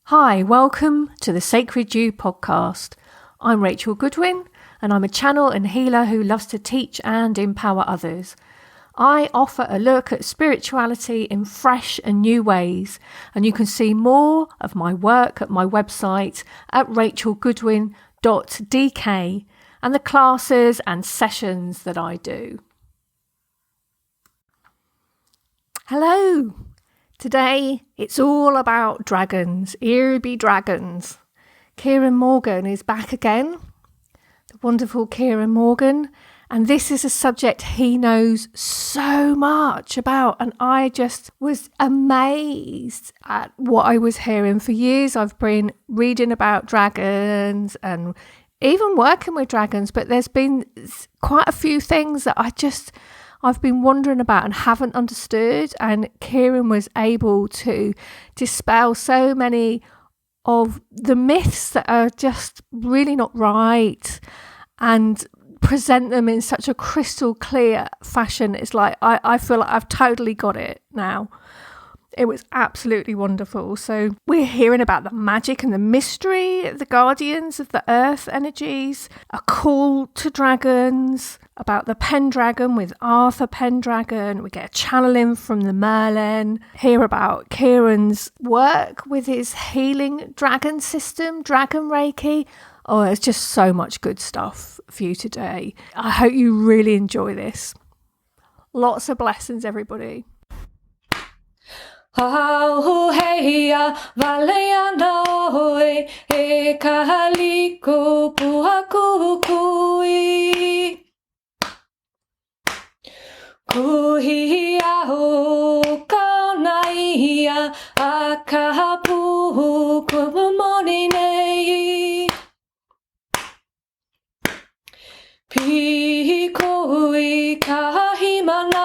Hi, welcome to the Sacred You podcast. I'm Rachel Goodwin, and I'm a channel and healer who loves to teach and empower others. I offer a look at spirituality in fresh and new ways, and you can see more of my work at my website at rachelgoodwin.dk and the classes and sessions that I do. Hello! Today, it's all about dragons, Ere Be Dragons. Kieron Morgan is back again, the wonderful Kieron Morgan, and this is a subject he knows so much about, and I just was amazed at what I was hearing. For years, I've been reading about dragons and even working with dragons, but there's been quite a few things that I've been wondering about and haven't understood, and Kieron was able to dispel so many of the myths that are just really not right and present them in such a crystal clear fashion. It's like I feel like I've totally got it now. It was absolutely wonderful. So we're hearing about the magic and the mystery, the guardians of the earth energies, a call to dragons, about the Pendragon with Arthur Pendragon. We get a channeling from the Merlin, hear about Kieron's work with his healing dragon system, Dragon Reiki. Oh, it's just so much good stuff for you today. I hope you really enjoy this. Lots of blessings, everybody. Auheia valeana oe e kahaliko puakukui kuhia o kaunaia a kahapu kumamoni nei Pikoi kahimana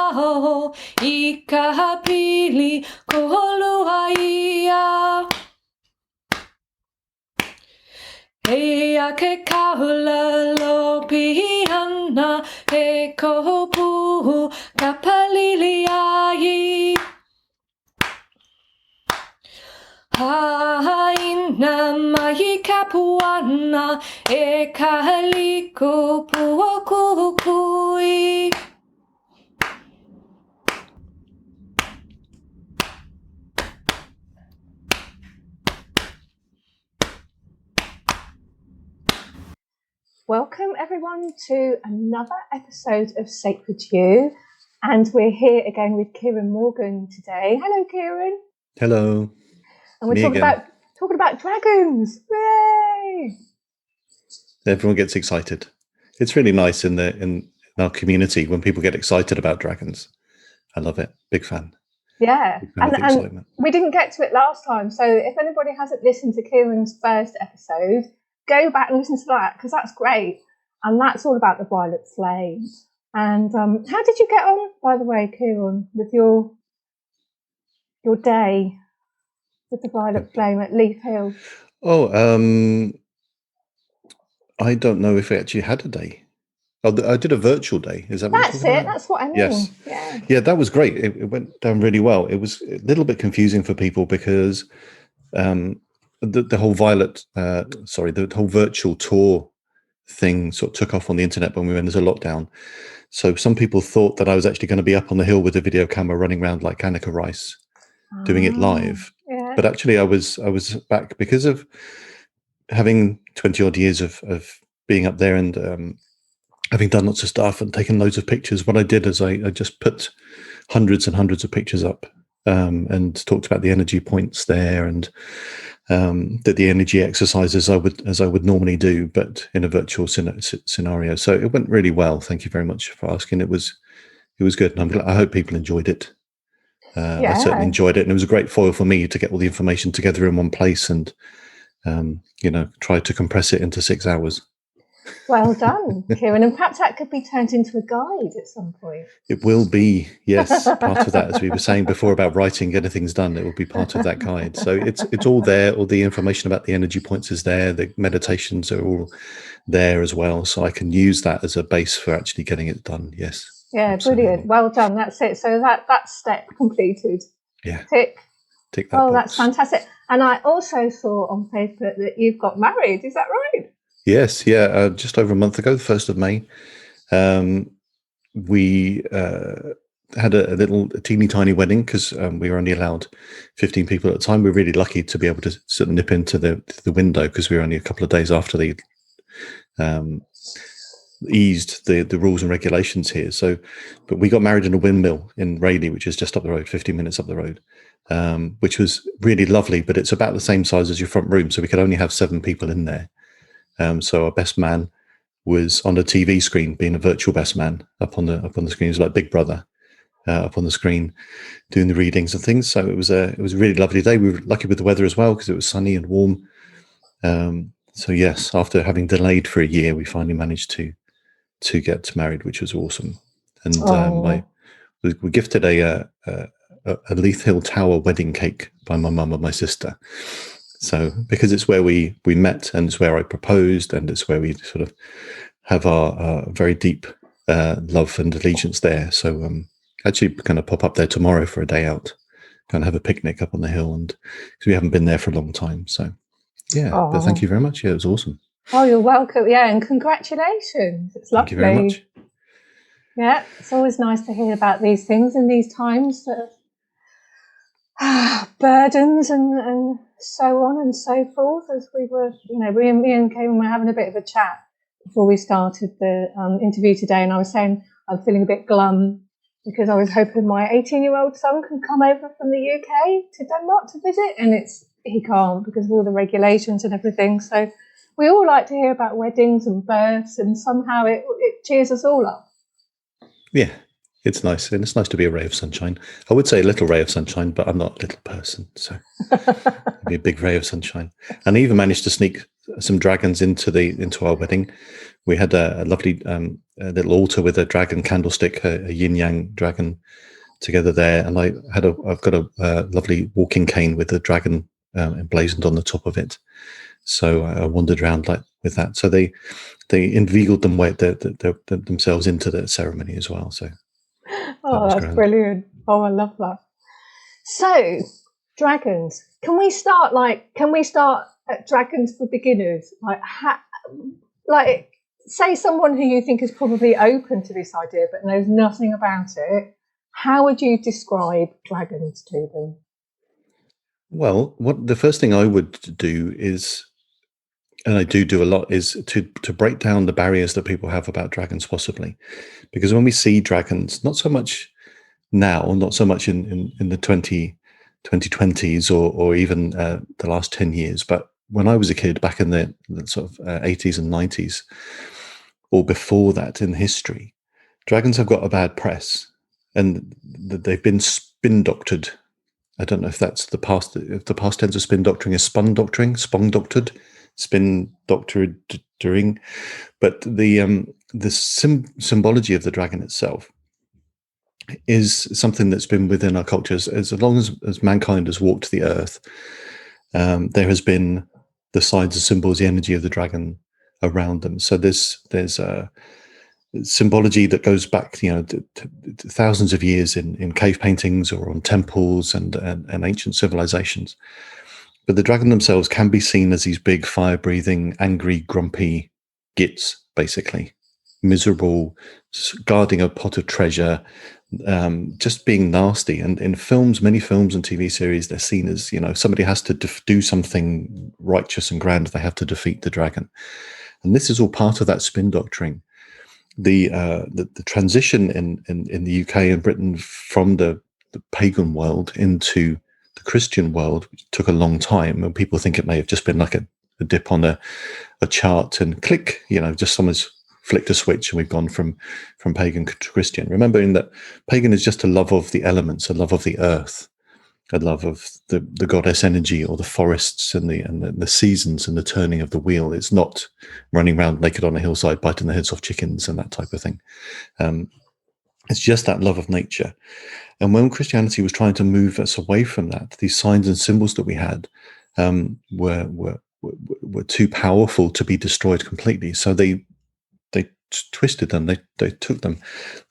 I kahapili koholuaia Ea ke kaula lo pihana e kohopu kapaliliai Haina mai kapuana e kahaliko puokukui Welcome everyone to another episode of Sacred You, and we're here again with Kieron Morgan today. Hello, Kieron. Hello. And we're talking about dragons. Yay! Everyone gets excited. It's really nice in our community when people get excited about dragons. I love it. Big fan. Yeah, Big fan of the excitement. We didn't get to it last time, so if anybody hasn't listened to Kieron's first episode, go back and listen to that, because that's great. And that's all about the violet flame. And how did you get on, by the way, Kieron, with your day with the violet flame at Leaf Hill? Oh, I don't know if I actually had a day. Oh, I did a virtual day. Is that what That's it? That's what I mean. Yes. Yeah, that was great. It went down really well. It was a little bit confusing for people because the whole the whole virtual tour thing sort of took off on the internet when we went into lockdown. So some people thought that I was actually going to be up on the hill with a video camera running around like Annika Rice, doing it live. Yeah. But actually I was back because of having 20 odd years of being up there and having done lots of stuff and taken loads of pictures. What I did is I just put hundreds and hundreds of pictures up and talked about the energy points there and did the energy exercises as I would normally do, but in a virtual scenario. So it went really well. Thank you very much for asking. It was good, and I hope people enjoyed it. I certainly enjoyed it, and it was a great foil for me to get all the information together in one place and try to compress it into 6 hours. Well done, Kieron. And perhaps that could be turned into a guide at some point. It will be, yes, part of that. As we were saying before about writing, getting things done, it will be part of that guide. So it's all there. All the information about the energy points is there. The meditations are all there as well. So I can use that as a base for actually getting it done. Yes. Yeah, absolutely. Brilliant. Well done. That's it. So that's step completed. Yeah. Tick. Tick that box. That's fantastic. And I also saw on Facebook that you've got married. Is that right? Yes, yeah. Just over a month ago, the 1st of May, we had a teeny tiny wedding because we were only allowed 15 people at a time. We were really lucky to be able to sort of nip into the window because we were only a couple of days after the eased the rules and regulations here. So, but we got married in a windmill in Rayleigh, which is just up the road, 15 minutes up the road, which was really lovely. But it's about the same size as your front room, so we could only have 7 people in there. So our best man was on a TV screen, being a virtual best man up on the screen. It was like Big Brother up on the screen, doing the readings and things. So it was a really lovely day. We were lucky with the weather as well because it was sunny and warm. So yes, after having delayed for a year, we finally managed to get married, which was awesome. And we gifted a Leith Hill Tower wedding cake by my mum and my sister. So because it's where we met, and it's where I proposed, and it's where we sort of have our very deep love and allegiance there. So actually going to pop up there tomorrow for a day out, kind of have a picnic up on the hill, and because we haven't been there for a long time. So yeah, but thank you very much. Yeah, it was awesome. Oh, you're welcome. Yeah, and congratulations. It's lovely. Thank you very much. Yeah, it's always nice to hear about these things in these times that burdens and so on and so forth. As we were, me and Kieron were having a bit of a chat before we started the interview today, and I was saying I'm feeling a bit glum because I was hoping my 18-year-old son can come over from the UK to Denmark to visit, and he can't because of all the regulations and everything. So we all like to hear about weddings and births, and somehow it cheers us all up. Yeah. It's nice, and it's nice to be a ray of sunshine. I would say a little ray of sunshine, but I'm not a little person, so be a big ray of sunshine. And I even managed to sneak some dragons into our wedding. We had a lovely little altar with a dragon candlestick, a yin yang dragon together there, and I've got a lovely walking cane with a dragon emblazoned on the top of it. So I wandered around with that. So they inveigled themselves into the ceremony as well. So. Oh, that's brilliant. Oh, I love that. So, dragons. Can we start at dragons for beginners? Say someone who you think is probably open to this idea but knows nothing about it. How would you describe dragons to them? Well, the first thing I would do is, and I do a lot, is to break down the barriers that people have about dragons, possibly. Because when we see dragons, not so much now, not so much in the 2020s or even the last 10 years, but when I was a kid back in the sort of 80s and 90s, or before that in history, dragons have got a bad press, and they've been spin doctored. I don't know if that's the past. If the past tense of spin doctoring is spun doctoring, spong doctored, spin doctoring, but the symbology of the dragon itself is something that's been within our cultures as long as mankind has walked the earth. There has been the signs and symbols, the energy of the dragon around them. So there's a symbology that goes back, to thousands of years in cave paintings or on temples and ancient civilizations. But the dragon themselves can be seen as these big, fire-breathing, angry, grumpy gits, basically. Miserable, guarding a pot of treasure, just being nasty. And in films, many films and TV series, they're seen as, somebody has to do something righteous and grand. They have to defeat the dragon. And this is all part of that spin doctoring. The transition in the UK and Britain from the pagan world into the Christian world took a long time, and people think it may have just been like a dip on a chart and click, just someone's flicked a switch and we've gone from pagan to Christian. Remembering that pagan is just a love of the elements, a love of the earth, a love of the goddess energy, or the forests and the seasons and the turning of the wheel. It's not running around naked on a hillside biting the heads off chickens and that type of thing. It's just that love of nature. And when Christianity was trying to move us away from that, these signs and symbols that we had were too powerful to be destroyed completely. So they twisted them. They took them.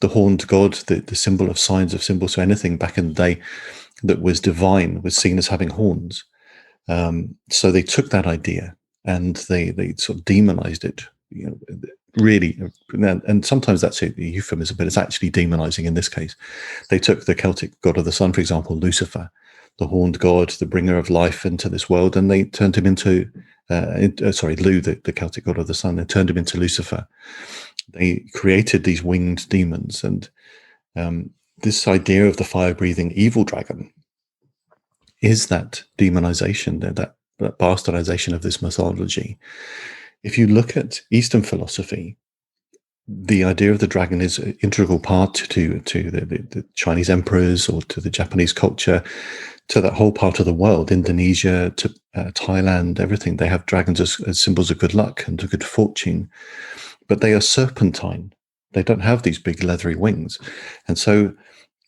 The horned god, the symbol of signs of symbols. So anything back in the day that was divine was seen as having horns. So they took that idea and they sort of demonized it, really. And sometimes that's a euphemism, but it's actually demonizing in this case. They took the Celtic god of the sun, for example, Lucifer, the horned god, the bringer of life into this world, and they turned him into, Lu, the Celtic god of the sun, they turned him into Lucifer. They created these winged demons, and this idea of the fire-breathing evil dragon is that demonization, that bastardization of this mythology. If you look at Eastern philosophy, the idea of the dragon is an integral part to the Chinese emperors, or to the Japanese culture, to that whole part of the world, Indonesia, to Thailand, everything. They have dragons as symbols of good luck and of good fortune, but they are serpentine. They don't have these big leathery wings. And so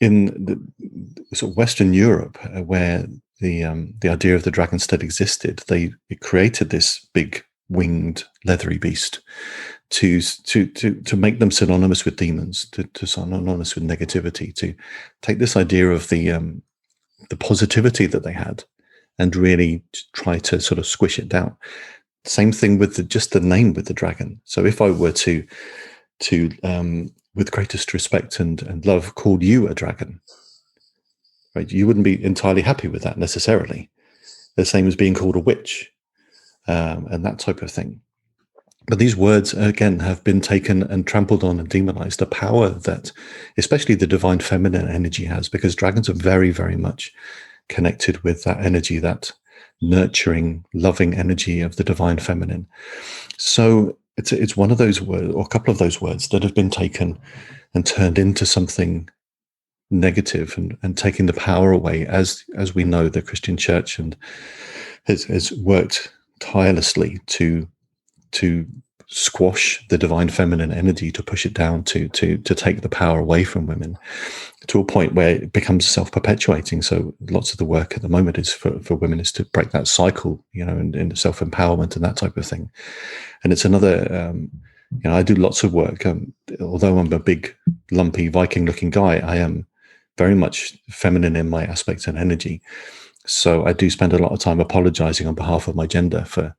in the sort of Western Europe, where the idea of the dragon still existed, it created this big winged leathery beast to make them synonymous with demons, to synonymous with negativity, to take this idea of the positivity that they had and really try to sort of squish it down. Same thing with just the name, with the dragon. So if I were to with greatest respect and love, call you a dragon, right? You wouldn't be entirely happy with that necessarily. The same as being called a witch, and that type of thing. But these words, again, have been taken and trampled on and demonized. The power that especially the divine feminine energy has, because dragons are very, very much connected with that energy, that nurturing, loving energy of the divine feminine. So it's one of those words, or a couple of those words, that have been taken and turned into something negative, and taking the power away, as we know the Christian church and has worked tirelessly to squash the divine feminine energy, to push it down, to take the power away from women, to a point where it becomes self-perpetuating. So lots of the work at the moment is for women is to break that cycle, in self-empowerment and that type of thing. And it's another, I do lots of work. Although I'm a big, lumpy, Viking-looking guy, I am very much feminine in my aspects and energy. So I do spend a lot of time apologizing on behalf of my gender for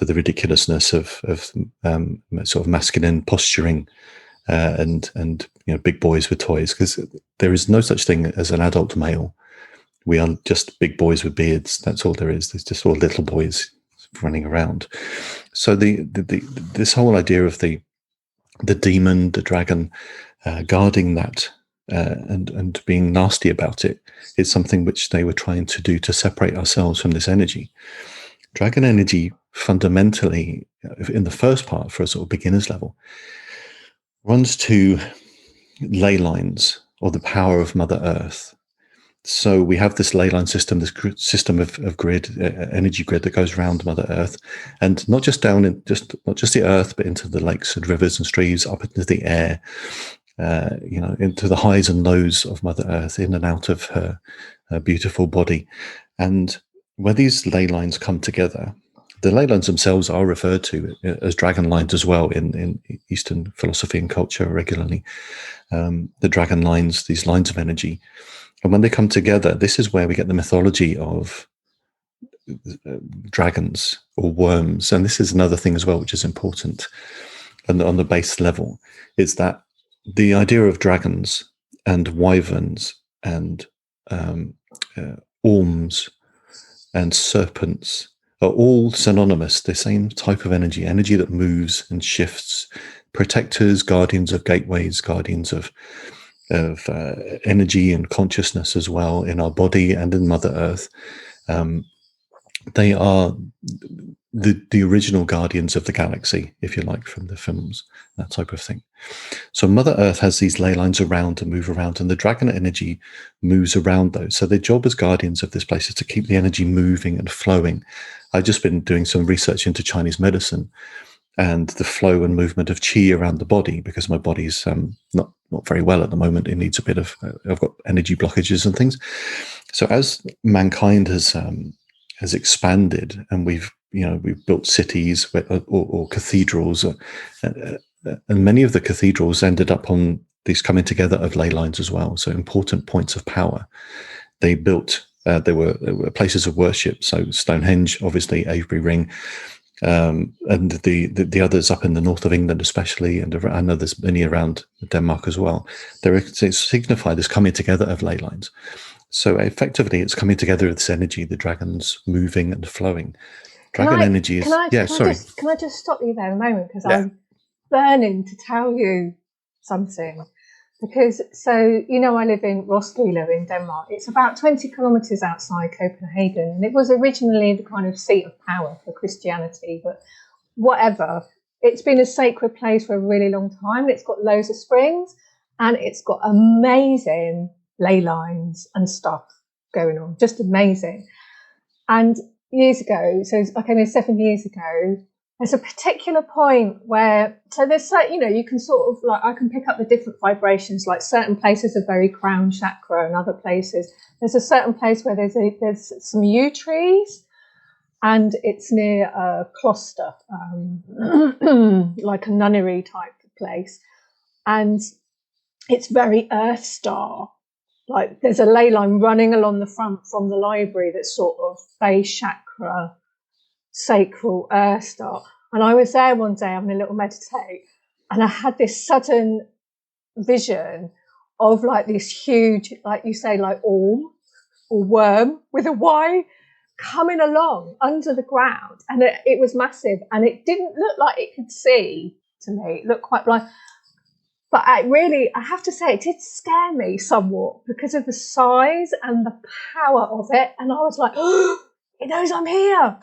the ridiculousness of sort of masculine posturing, and big boys with toys, because there is no such thing as an adult male. We are just big boys with beards. That's all there is. There's just all little boys running around. So this whole idea of the demon, the dragon, guarding that, and being nasty about it, is something which they were trying to do to separate ourselves from this energy. Dragon energy, fundamentally, in the first part, for a sort of beginner's level, runs to ley lines, or the power of Mother Earth. So we have this ley line system, this system of grid, energy grid that goes around Mother Earth, and not just down in not just the earth, but into the lakes and rivers and streams, up into the air, into the highs and lows of Mother Earth, in and out of her beautiful body. And where these ley lines come together, the ley lines themselves are referred to as dragon lines as well in Eastern philosophy and culture regularly. The dragon lines, these lines of energy. And when they come together, this is where we get the mythology of dragons or worms. And this is another thing as well, which is important. And on the base level, is that the idea of dragons and wyverns and orms and serpents are all synonymous, the same type of energy that moves and shifts, protectors, guardians of gateways, guardians of energy and consciousness as well, in our body and in Mother Earth. They are the original guardians of the galaxy, if you like, from the films, that type of thing. So Mother Earth has these ley lines around to move around, and the dragon energy moves around those. So their job as guardians of this place is to keep the energy moving and flowing. I've just been doing some research into Chinese medicine and the flow and movement of qi around the body, because my body's not very well at the moment. It needs a bit of, I've got energy blockages and things. So as mankind has expanded, and we've built cities or cathedrals, and many of the cathedrals ended up on these coming together of ley lines as well. So important points of power. They built There were places of worship. So Stonehenge, obviously, Avebury Ring, and the others up in the north of England, especially, and I know there's many around Denmark as well. It's signified as coming together of ley lines. So effectively, it's coming together of this energy, the dragons moving and flowing. Dragon energy is... Can I just stop you there a moment? Because I'm burning to tell you something. Because, I live in Roskilde in Denmark. It's about 20 kilometres outside Copenhagen. And it was originally the kind of seat of power for Christianity. But whatever, it's been a sacred place for a really long time. It's got loads of springs and it's got amazing ley lines and stuff going on. Just amazing. And years ago, so I came here 7 years ago, there's a particular point where, so there's, you can sort of I can pick up the different vibrations, like certain places are very crown chakra and other places. There's a certain place where there's some yew trees and it's near a cloister, like a nunnery type place. And it's very earth star. Like there's a ley line running along the front from the library that's sort of base chakra, sacral earth star. And I was there one day having a little meditate and I had this sudden vision of like this huge, like you say, like orm or worm with a Y coming along under the ground. And it was massive and it didn't look like it could see to me. It looked quite blind. But I have to say, it did scare me somewhat because of the size and the power of it. And I was like, oh, it knows I'm here.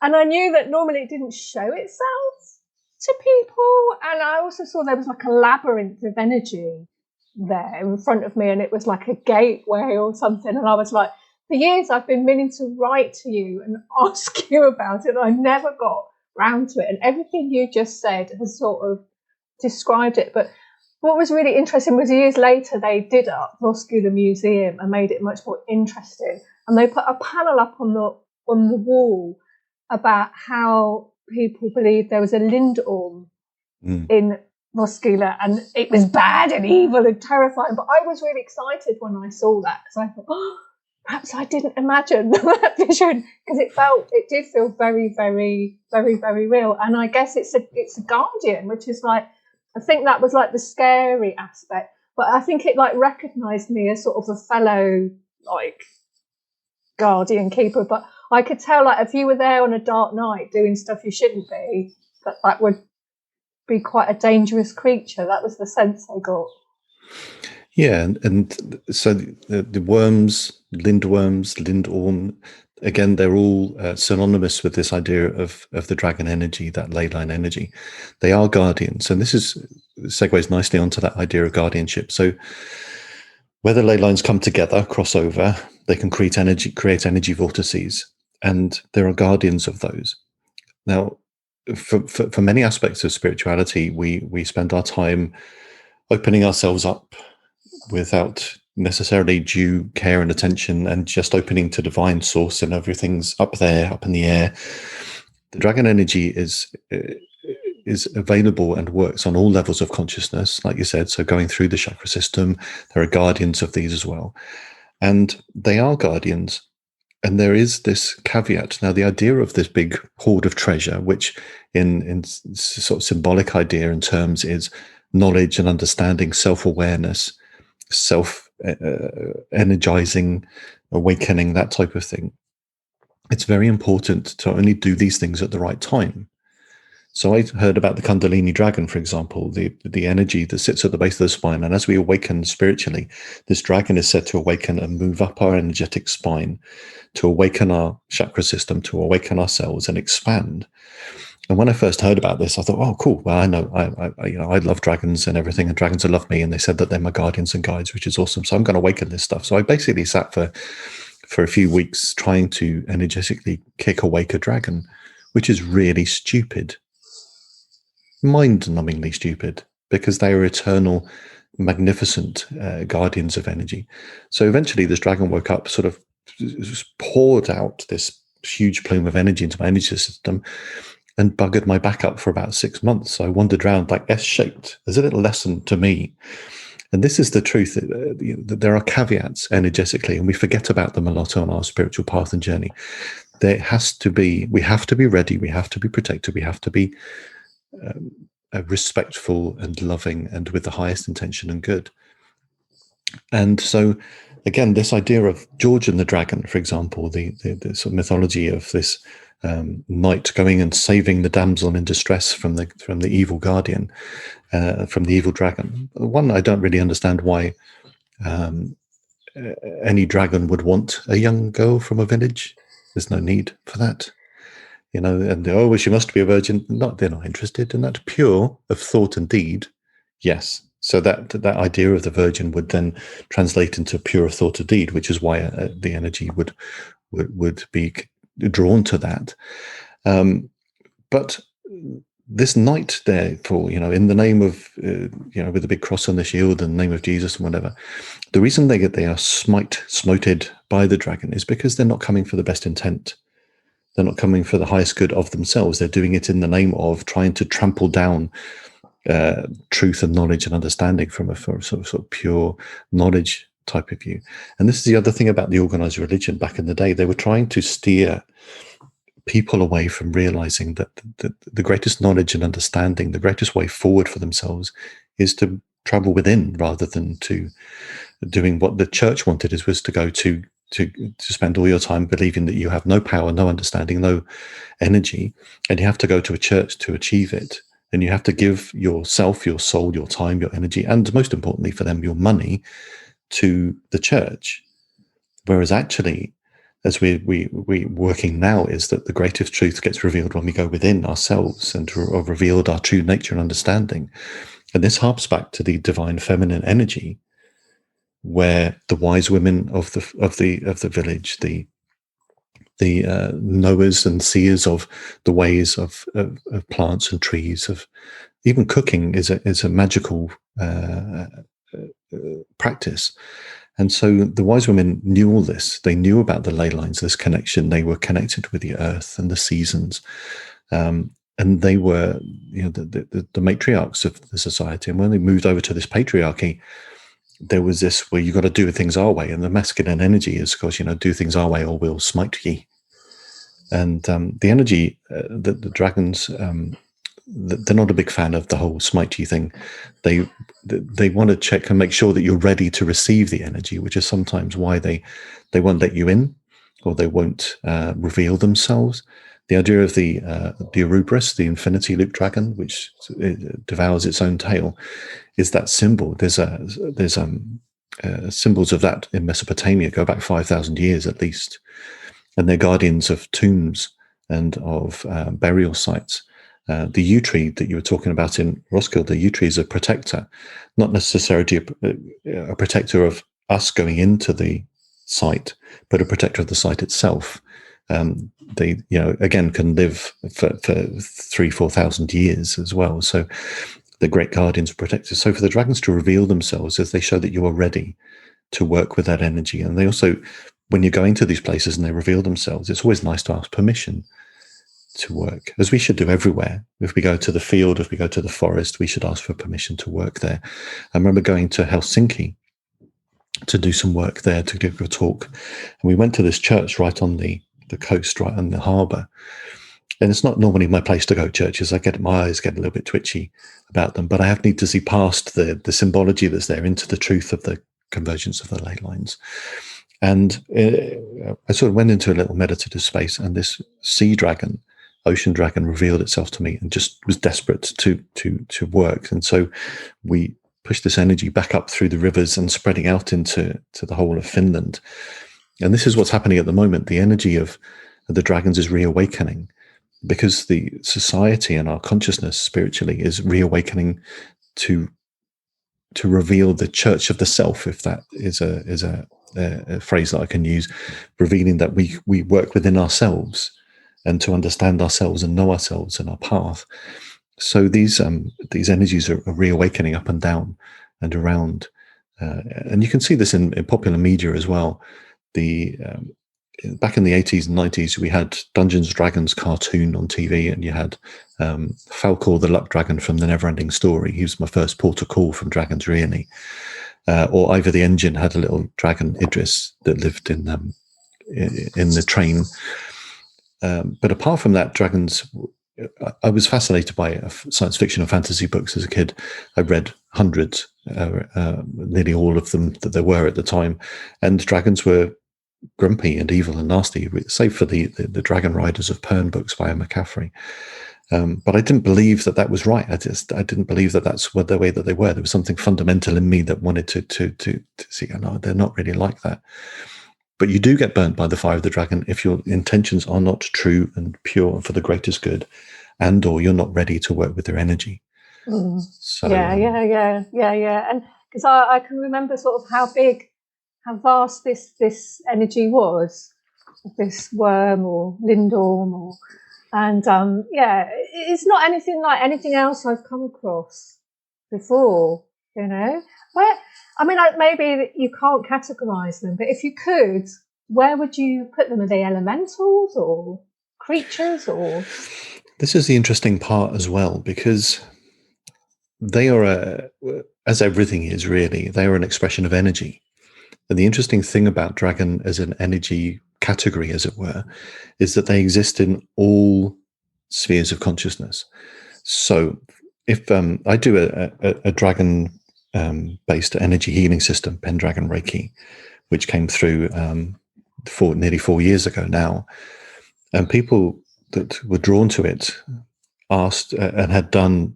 And I knew that normally it didn't show itself to people. And I also saw there was like a labyrinth of energy there in front of me. And it was like a gateway or something. And I was like, for years, I've been meaning to write to you and ask you about it. I never got round to it. And everything you just said has sort of described it. But what was really interesting was years later they did up Roskilde Museum and made it much more interesting, and they put a panel up on the wall about how people believed there was a lindorm in Roskilde and it was bad and evil and terrifying. But I was really excited when I saw that because I thought, oh, perhaps I didn't imagine that vision, because it did feel very, very, very, very real. And I guess it's a guardian, which is like, I think that was like the scary aspect, but I think it like recognized me as sort of a fellow like guardian keeper. But I could tell, like, if you were there on a dark night doing stuff you shouldn't be, that would be quite a dangerous creature. That was the sense I got. Yeah, and so the worms, lindworms, lindorm, again, they're all synonymous with this idea of the dragon energy, that ley line energy. They are guardians, and this segues nicely onto that idea of guardianship. So where the ley lines come together, cross over, they can create energy vortices, and there are guardians of those. Now, for many aspects of spirituality, we spend our time opening ourselves up without necessarily due care and attention, and just opening to divine source, and everything's up there, up in the air. The dragon energy is available and works on all levels of consciousness, like you said. So going through the chakra system, there are guardians of these as well, and they are guardians. And there is this caveat. Now, the idea of this big hoard of treasure, which in sort of symbolic idea and terms is knowledge and understanding, self-awareness, energizing, awakening, that type of thing. It's very important to only do these things at the right time. So I heard about the Kundalini dragon, for example, the energy that sits at the base of the spine. And as we awaken spiritually, this dragon is said to awaken and move up our energetic spine, to awaken our chakra system, to awaken ourselves and expand. And when I first heard about this, I thought, oh, cool. Well, I know, I love dragons and everything, and dragons love me. And they said that they're my guardians and guides, which is awesome. So I'm going to awaken this stuff. So I basically sat for a few weeks trying to energetically kick awake a dragon, which is really stupid. Mind-numbingly stupid, because they are eternal, magnificent guardians of energy. So eventually this dragon woke up, sort of poured out this huge plume of energy into my energy system and buggered my back up for about 6 months. So I wandered around like S-shaped as a little lesson to me. And this is the truth, that there are caveats energetically, and we forget about them a lot on our spiritual path and journey. We have to be ready, we have to be protected, we have to be respectful and loving and with the highest intention and good. And so, again, this idea of George and the dragon, for example, the sort of mythology of this knight going and saving the damsel in distress from the evil guardian, from the evil dragon. One, I don't really understand why any dragon would want a young girl from a village. There's no need for that. And well, she must be a virgin. No, they're not interested in that. Pure of thought and deed, yes. So that idea of the virgin would then translate into pure of thought and deed, which is why the energy would be drawn to that. But this knight, therefore, in the name of, with the big cross on the shield and the name of Jesus and whatever, the reason they are smoted by the dragon is because they're not coming for the best intent. They're not coming for the highest good of themselves. They're doing it in the name of trying to trample down truth and knowledge and understanding from a sort of pure knowledge type of view. And this is the other thing about the organized religion back in the day. They were trying to steer people away from realizing that the greatest knowledge and understanding, the greatest way forward for themselves, is to travel within rather than to doing what the church wanted, was to go to spend all your time believing that you have no power, no understanding, no energy, and you have to go to a church to achieve it. And you have to give yourself, your soul, your time, your energy, and most importantly for them, your money to the church. Whereas actually, as we're working now, is that the greatest truth gets revealed when we go within ourselves and are revealed our true nature and understanding. And this harps back to the divine feminine energy, where the wise women of the village, the knowers and seers of the ways of plants and trees, of even cooking is a magical practice. And so the wise women knew all this. They knew about the ley lines, this connection. They were connected with the earth and the seasons. And they were, the matriarchs of the society. And when they moved over to this patriarchy, there was this where you got to do things our way. And the masculine energy is, of course, do things our way or we'll smite ye. And the energy, the dragons, they're not a big fan of the whole smite ye thing. They want to check and make sure that you're ready to receive the energy, which is sometimes why they won't let you in, or they won't reveal themselves. The idea of the Ouroboros, the infinity loop dragon, which devours its own tail, is that symbol. There's symbols of that in Mesopotamia, go back 5,000 years at least. And they're guardians of tombs and of burial sites. The yew tree that you were talking about in Roskilde, the yew tree is a protector, not necessarily a protector of us going into the site, but a protector of the site itself. They, again, can live for 3,000-4,000 years as well. So the great guardians and protectors. So for the dragons to reveal themselves, as they show that you are ready to work with that energy. And they also, when you're going to these places and they reveal themselves, it's always nice to ask permission to work, as we should do everywhere. If we go to the field, if we go to the forest, we should ask for permission to work there. I remember going to Helsinki to do some work there, to give a talk. And we went to this church right on the coast, right on the harbour. And it's not normally my place to go to churches. My eyes get a little bit twitchy about them, but I need to see past the symbology that's there into the truth of the convergence of the ley lines. And I sort of went into a little meditative space, and this sea dragon, ocean dragon, revealed itself to me and just was desperate to work. And so we pushed this energy back up through the rivers and spreading out into the whole of Finland. And this is what's happening at the moment. The energy of the dragons is reawakening, because the society and our consciousness spiritually is reawakening to reveal the church of the self, if that is a phrase that I can use, revealing that we work within ourselves and to understand ourselves and know ourselves and our path. So these energies are reawakening up and down and around, and you can see this in popular media as well. Back in the 80s and 90s, we had Dungeons & Dragons cartoon on TV, and you had Falcor the Luck Dragon from the Neverending Story. He was my first port of call from Dragons, really. or either the engine had a little dragon Idris that lived in the train. But apart from that, dragons, I was fascinated by science fiction and fantasy books as a kid. I read hundreds, nearly all of them that there were at the time, and dragons were grumpy and evil and nasty, save for the Dragon Riders of Pern books by Emma Caffrey. But I didn't believe that was right. I didn't believe that that's the way that they were. There was something fundamental in me that wanted to see, no, they're not really like that. But you do get burnt by the fire of the dragon if your intentions are not true and pure and for the greatest good, and or you're not ready to work with their energy. So, yeah. And because I can remember sort of how vast this energy was, this worm or lindorm, it's not anything like anything else I've come across before, you know. Maybe you can't categorize them, but if you could, where would you put them? Are they elementals or creatures? Or this is the interesting part as well, because they are, as everything is really, they are an expression of energy. And the interesting thing about dragon as an energy category, as it were, is that they exist in all spheres of consciousness. So if I do a dragon based energy healing system, Pendragon Reiki, which came through nearly 4 years ago now, and people that were drawn to it asked and had done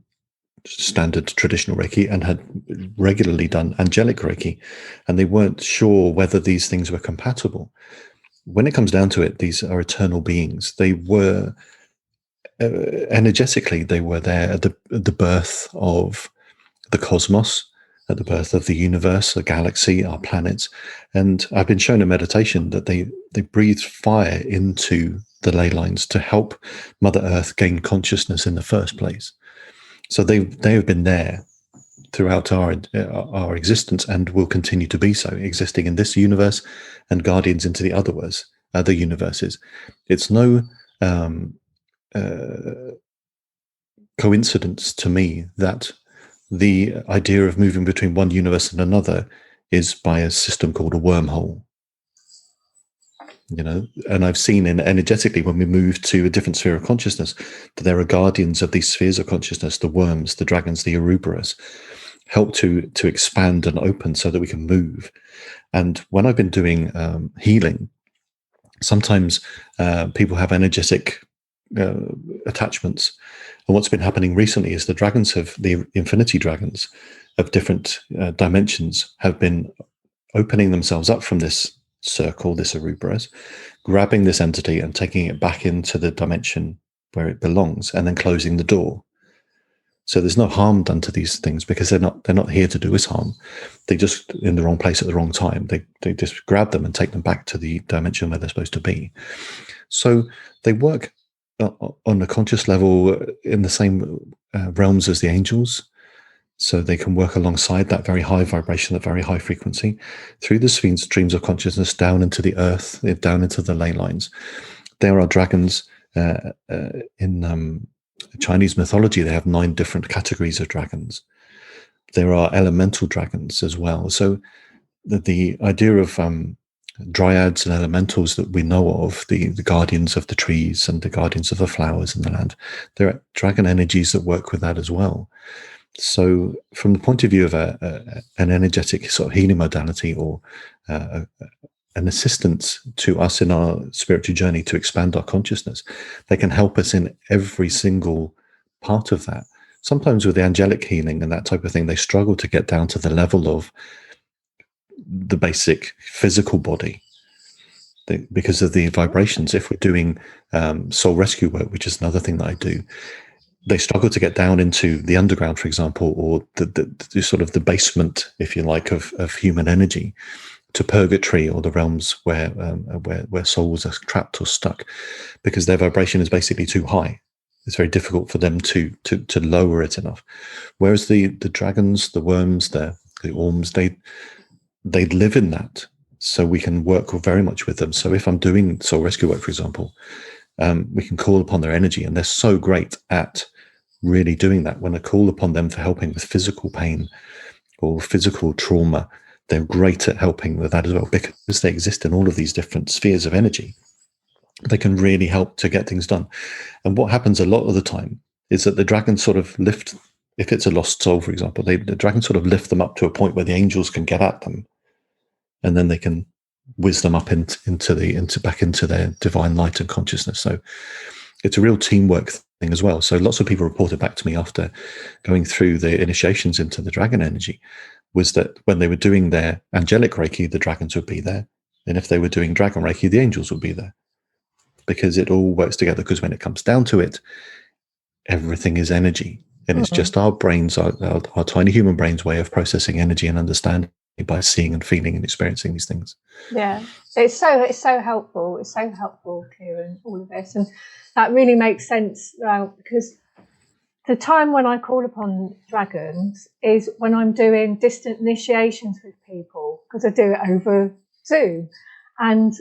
standard traditional Reiki and had regularly done angelic Reiki, and they weren't sure whether these things were compatible. When it comes down to it, these are eternal beings. They were energetically, they were there at the birth of the cosmos, at the birth of the universe, the galaxy, our planets. And I've been shown in meditation that they breathed fire into the ley lines to help Mother Earth gain consciousness in the first place. So they have been there throughout our existence and will continue to be so, existing in this universe and guardians into the other universes. It's no coincidence to me that the idea of moving between one universe and another is by a system called a wormhole. You know, and I've seen energetically when we move to a different sphere of consciousness that there are guardians of these spheres of consciousness, the worms, the dragons, the Ouroboros, help to expand and open so that we can move. And when I've been doing healing, sometimes people have energetic attachments. And what's been happening recently is the infinity dragons of different dimensions have been opening themselves up from this circle, this Ouroboros, grabbing this entity and taking it back into the dimension where it belongs, and then closing the door. So there's no harm done to these things because they're not here to do us harm. They just in the wrong place at the wrong time. They just grab them and take them back to the dimension where they're supposed to be. So they work on a conscious level in the same realms as the angels. So they can work alongside that very high vibration, that very high frequency, through the streams of consciousness down into the earth, down into the ley lines. There are dragons in Chinese mythology. They have 9 different categories of dragons. There are elemental dragons as well. So the idea of dryads and elementals that we know of, the guardians of the trees and the guardians of the flowers and the land, there are dragon energies that work with that as well. So from the point of view of an energetic sort of healing modality or an assistance to us in our spiritual journey to expand our consciousness, they can help us in every single part of that. Sometimes with the angelic healing and that type of thing, they struggle to get down to the level of the basic physical body because of the vibrations. If we're doing soul rescue work, which is another thing that I do, they struggle to get down into the underground, for example, or the sort of the basement, if you like, of human energy, to purgatory or the realms where souls are trapped or stuck, because their vibration is basically too high. It's very difficult for them to lower it enough. Whereas the dragons, the worms, the orms, they live in that, so we can work very much with them. So if I'm doing soul rescue work, for example, we can call upon their energy, and they're so great at really doing that. When I call upon them for helping with physical pain or physical trauma, they're great at helping with that as well, because they exist in all of these different spheres of energy. They can really help to get things done. And what happens a lot of the time is that the dragons sort of lift, if it's a lost soul, for example, the dragons sort of lift them up to a point where the angels can get at them, and then they can whiz them up back into their divine light and consciousness. So it's a real teamwork thing as well. So lots of people reported back to me after going through the initiations into the dragon energy, was that when they were doing their angelic Reiki, the dragons would be there. And if they were doing dragon Reiki, the angels would be there. Because it all works together. Because when it comes down to it, everything is energy. And it's just our brains, our tiny human brains' way of processing energy and understanding by seeing and feeling and experiencing these things. Yeah, it's so helpful. It's so helpful, Kieron, all of this. And that really makes sense because the time when I call upon dragons is when I'm doing distant initiations with people, because I do it over Zoom. And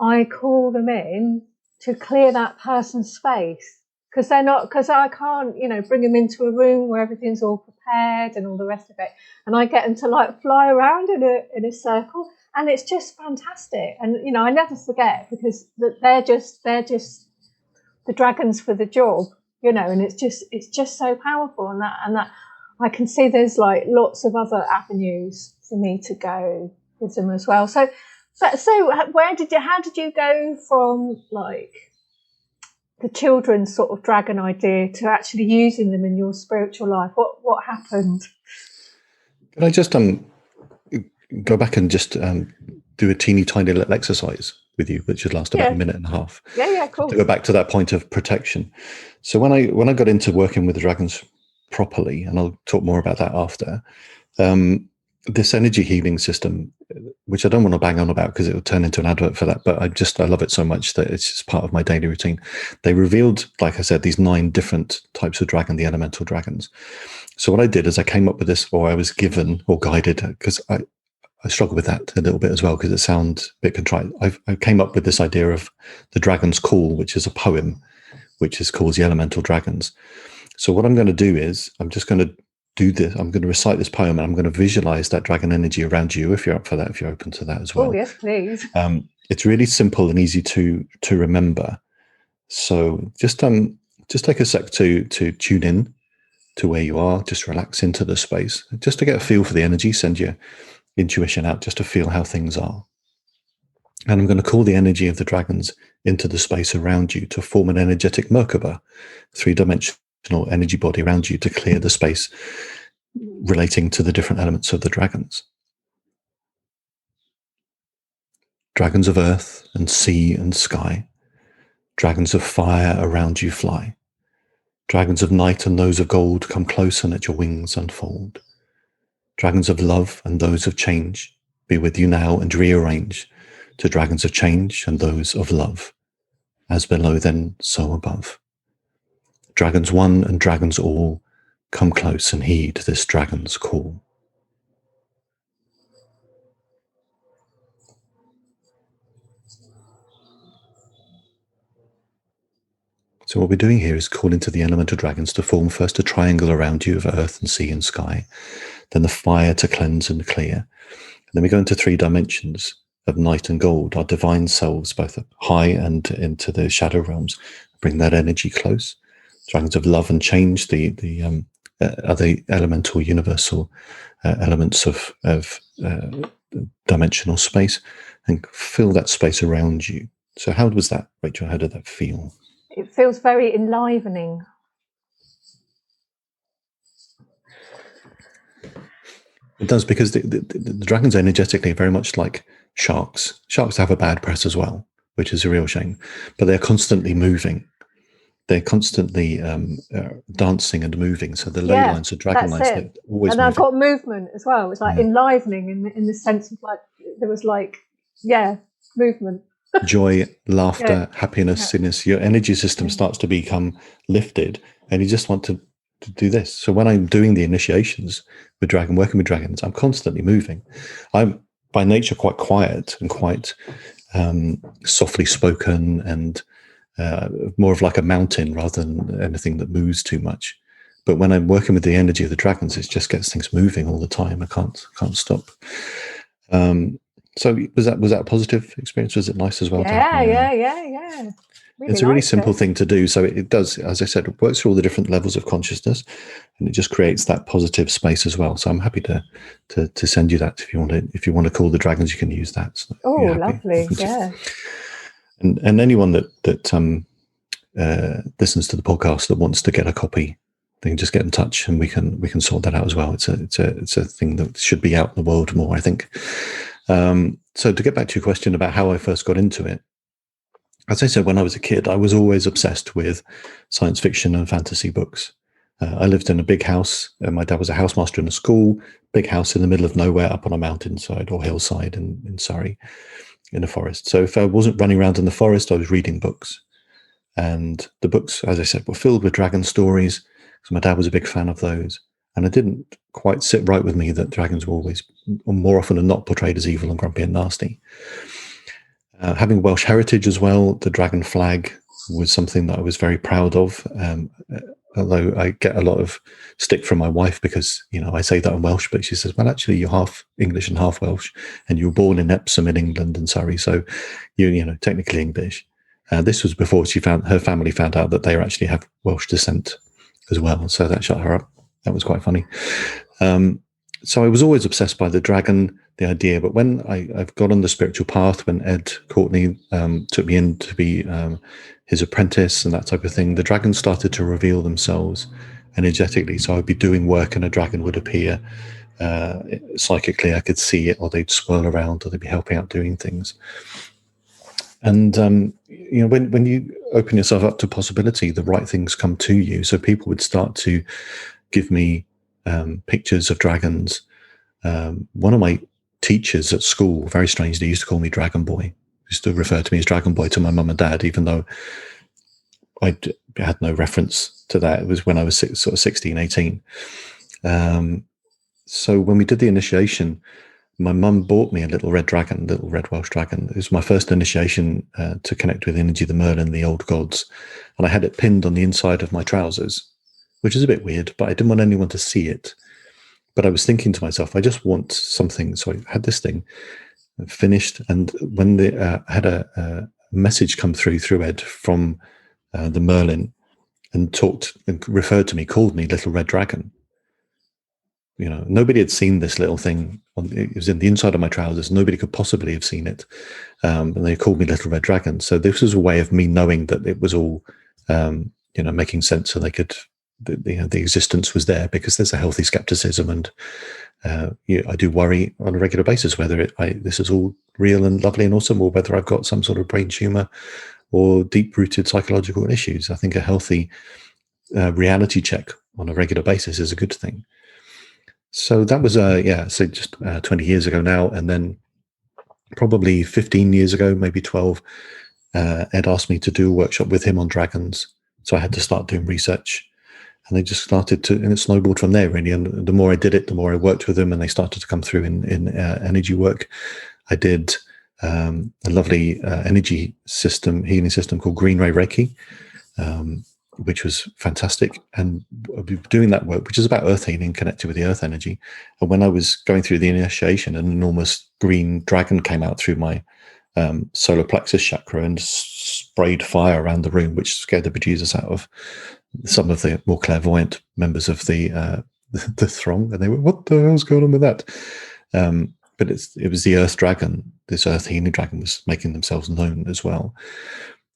I call them in to clear that person's space, because I can't, bring them into a room where everything's all prepared and all the rest of it. And I get them to like fly around in a circle, and it's just fantastic. And, I never forget, because they're just the dragons for the job, and it's just so powerful. And that I can see there's like lots of other avenues for me to go with them as well. So how did you go from like the children's sort of dragon idea to actually using them in your spiritual life? What happened? Can I just go back and just do a teeny tiny little exercise with you, which should last about a minute and a half? Yeah, cool. To go back to that point of protection. So when I got into working with the dragons properly, and I'll talk more about that after, this energy healing system, which I don't want to bang on about because it will turn into an advert for that, but I love it so much that it's just part of my daily routine. They revealed, like I said, these 9 different types of dragon, the elemental dragons. So what I did is I came up with this, or I was given or guided, because I struggle with that a little bit as well, because it sounds a bit contrite. I came up with this idea of the Dragon's Call, which is a poem, which is called the Elemental Dragons. So what I'm going to do is I'm just going to do this. I'm going to recite this poem, and I'm going to visualize that dragon energy around you, if you're up for that, if you're open to that as well. Oh, yes, please. It's really simple and easy to remember. So just take a sec to tune in to where you are. Just relax into the space, just to get a feel for the energy. Send your intuition out just to feel how things are. And I'm going to call the energy of the dragons into the space around you to form an energetic Merkaba, 3-dimensional energy body around you, to clear the space relating to the different elements of the dragons. Dragons of earth and sea and sky. Dragons of fire around you fly. Dragons of night and those of gold come close and let your wings unfold. Dragons of love and those of change be with you now and rearrange to dragons of change and those of love. As below then, so above. Dragons one and dragons all, come close and heed this dragon's call. So what we're doing here is calling to the elemental dragons to form first a triangle around you of earth and sea and sky, then the fire to cleanse and clear. And then we go into 3 dimensions of night and gold, our divine selves, both high and into the shadow realms. Bring that energy close. Dragons of love and change, the other elemental universal elements of dimensional space, and fill that space around you. So how was that, Rachel? How did that feel? It feels very enlivening. It does, because the dragons are energetically very much like sharks. Sharks have a bad press as well, which is a real shame, but they're constantly moving. They're constantly dancing and moving. So the ley lines are dragon lines. They're always and moving. I've got movement as well. It's like enlivening in the sense of like, there was like, movement. Joy, laughter, happiness, sadness. Your energy system starts to become lifted, and you just want to do this. So when I'm doing the initiations with working with dragons, I'm constantly moving. I'm by nature quite quiet and quite softly spoken, and more of like a mountain rather than anything that moves too much. but when I'm working with the energy of the dragons, it just gets things moving all the time. I can't stop. So was that a positive experience? Was it nice as well? Yeah. Really It's a really liked simple it. thing to do. So it does, as I said, it works through all the different levels of consciousness, and it just creates that positive space as well. So I'm happy to send you that if you want to call the dragons, you can use that. So Lovely. Yeah. And anyone that listens to the podcast that wants to get a copy, they can just get in touch, and we can sort that out as well. It's a thing that should be out in the world more, I think. So to get back to your question about how I first got into it, as I said, when I was a kid, I was always obsessed with science fiction and fantasy books. I lived in a big house. My dad was a housemaster in a school, big house in the middle of nowhere up on a mountainside or hillside in Surrey, in a forest. So if I wasn't running around in the forest, I was reading books. And the books, as I said, were filled with dragon stories, because my dad was a big fan of those. And it didn't quite sit right with me that dragons were always, or more often than not, portrayed as evil and grumpy and nasty. Having Welsh heritage as well, the dragon flag was something that I was very proud of. Although I get a lot of stick from my wife because, I say that I'm Welsh, but she says, well, actually, you're half English and half Welsh, and you were born in Epsom in England and Surrey, so you're technically English. This was before her family found out that they actually have Welsh descent as well, so that shut her up. That was quite funny. So I was always obsessed by the dragon, the idea. But when I've got on the spiritual path, when Ed Courtney took me in to be his apprentice and that type of thing, the dragons started to reveal themselves energetically. So I'd be doing work and a dragon would appear psychically. I could see it, or they'd swirl around, or they'd be helping out doing things. And when you open yourself up to possibility, the right things come to you. So people would start to give me pictures of dragons. One of my teachers at school, very strangely, used to call me Dragon Boy. Used to refer to me as Dragon Boy to my mum and dad, even though I had no reference to that. It was when I was sort of 16, 18. So when we did the initiation, my mum bought me a little red Welsh dragon. It was my first initiation to connect with energy, the Merlin, the old gods. And I had it pinned on the inside of my trousers, which is a bit weird, but I didn't want anyone to see it. But I was thinking to myself, I just want something. So I had this thing finished. And when I had a message come through Ed from the Merlin, and talked and referred to me, called me Little Red Dragon. Nobody had seen this little thing. It was in the inside of my trousers. Nobody could possibly have seen it. And they called me Little Red Dragon. So this was a way of me knowing that it was all, making sense, so they could, the existence was there, because there's a healthy skepticism. And I do worry on a regular basis whether this is all real and lovely and awesome, or whether I've got some sort of brain tumor or deep-rooted psychological issues. I think a healthy reality check on a regular basis is a good thing. So that was, just 20 years ago now. And then probably 15 years ago, maybe 12, Ed asked me to do a workshop with him on dragons. So I had to start doing research. And they just started to, and it snowballed from there, really. And the more I did it, the more I worked with them, and they started to come through in energy work. I did a lovely energy system, healing system called Green Ray Reiki, which was fantastic. And I'll be doing that work, which is about earth healing, connected with the earth energy. And when I was going through the initiation, an enormous green dragon came out through my solar plexus chakra and sprayed fire around the room, which scared the bejesus out of some of the more clairvoyant members of the throng. And they were, what the hell's going on with that? But it was the earth dragon. This earth healing dragon was making themselves known as well.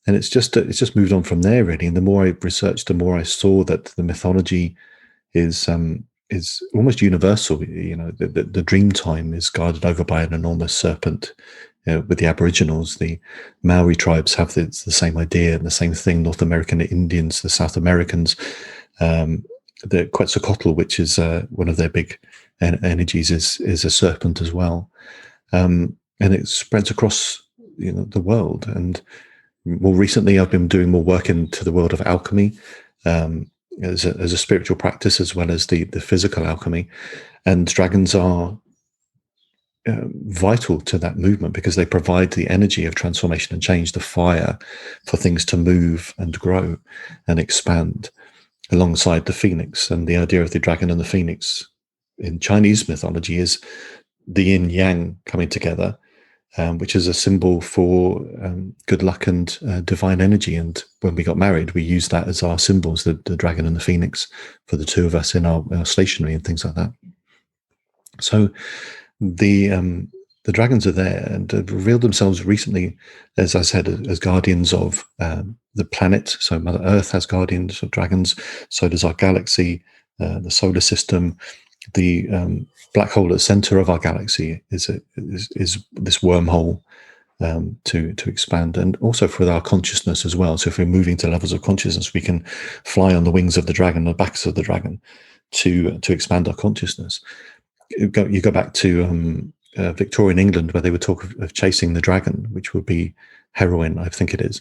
And it's just moved on from there, really. And the more I researched, the more I saw that the mythology is almost universal. The dream time is guarded over by an enormous serpent. With the Aboriginals, the Maori tribes have the same idea and the same thing. North American Indians, the South Americans, the Quetzalcoatl, which is one of their big energies, is a serpent as well, and it spreads across the world. And more recently, I've been doing more work into the world of alchemy as a spiritual practice, as well as the physical alchemy. And dragons are vital to that movement, because they provide the energy of transformation and change, the fire for things to move and grow and expand. alongside the phoenix. And the idea of the dragon and the phoenix in Chinese mythology is the yin yang coming together, which is a symbol for good luck and divine energy. And when we got married, we used that as our symbols, the dragon and the phoenix, for the two of us in our stationery and things like that. So the dragons are there and have revealed themselves recently, as I said, as guardians of the planet. So Mother Earth has guardians of dragons. So does our galaxy, the solar system. The black hole at the center of our galaxy is this wormhole to expand, and also for our consciousness as well. So if we're moving to levels of consciousness, we can fly on the wings of the dragon, the backs of the dragon, to expand our consciousness. You go back to Victorian England, where they would talk of chasing the dragon, which would be heroin, I think it is,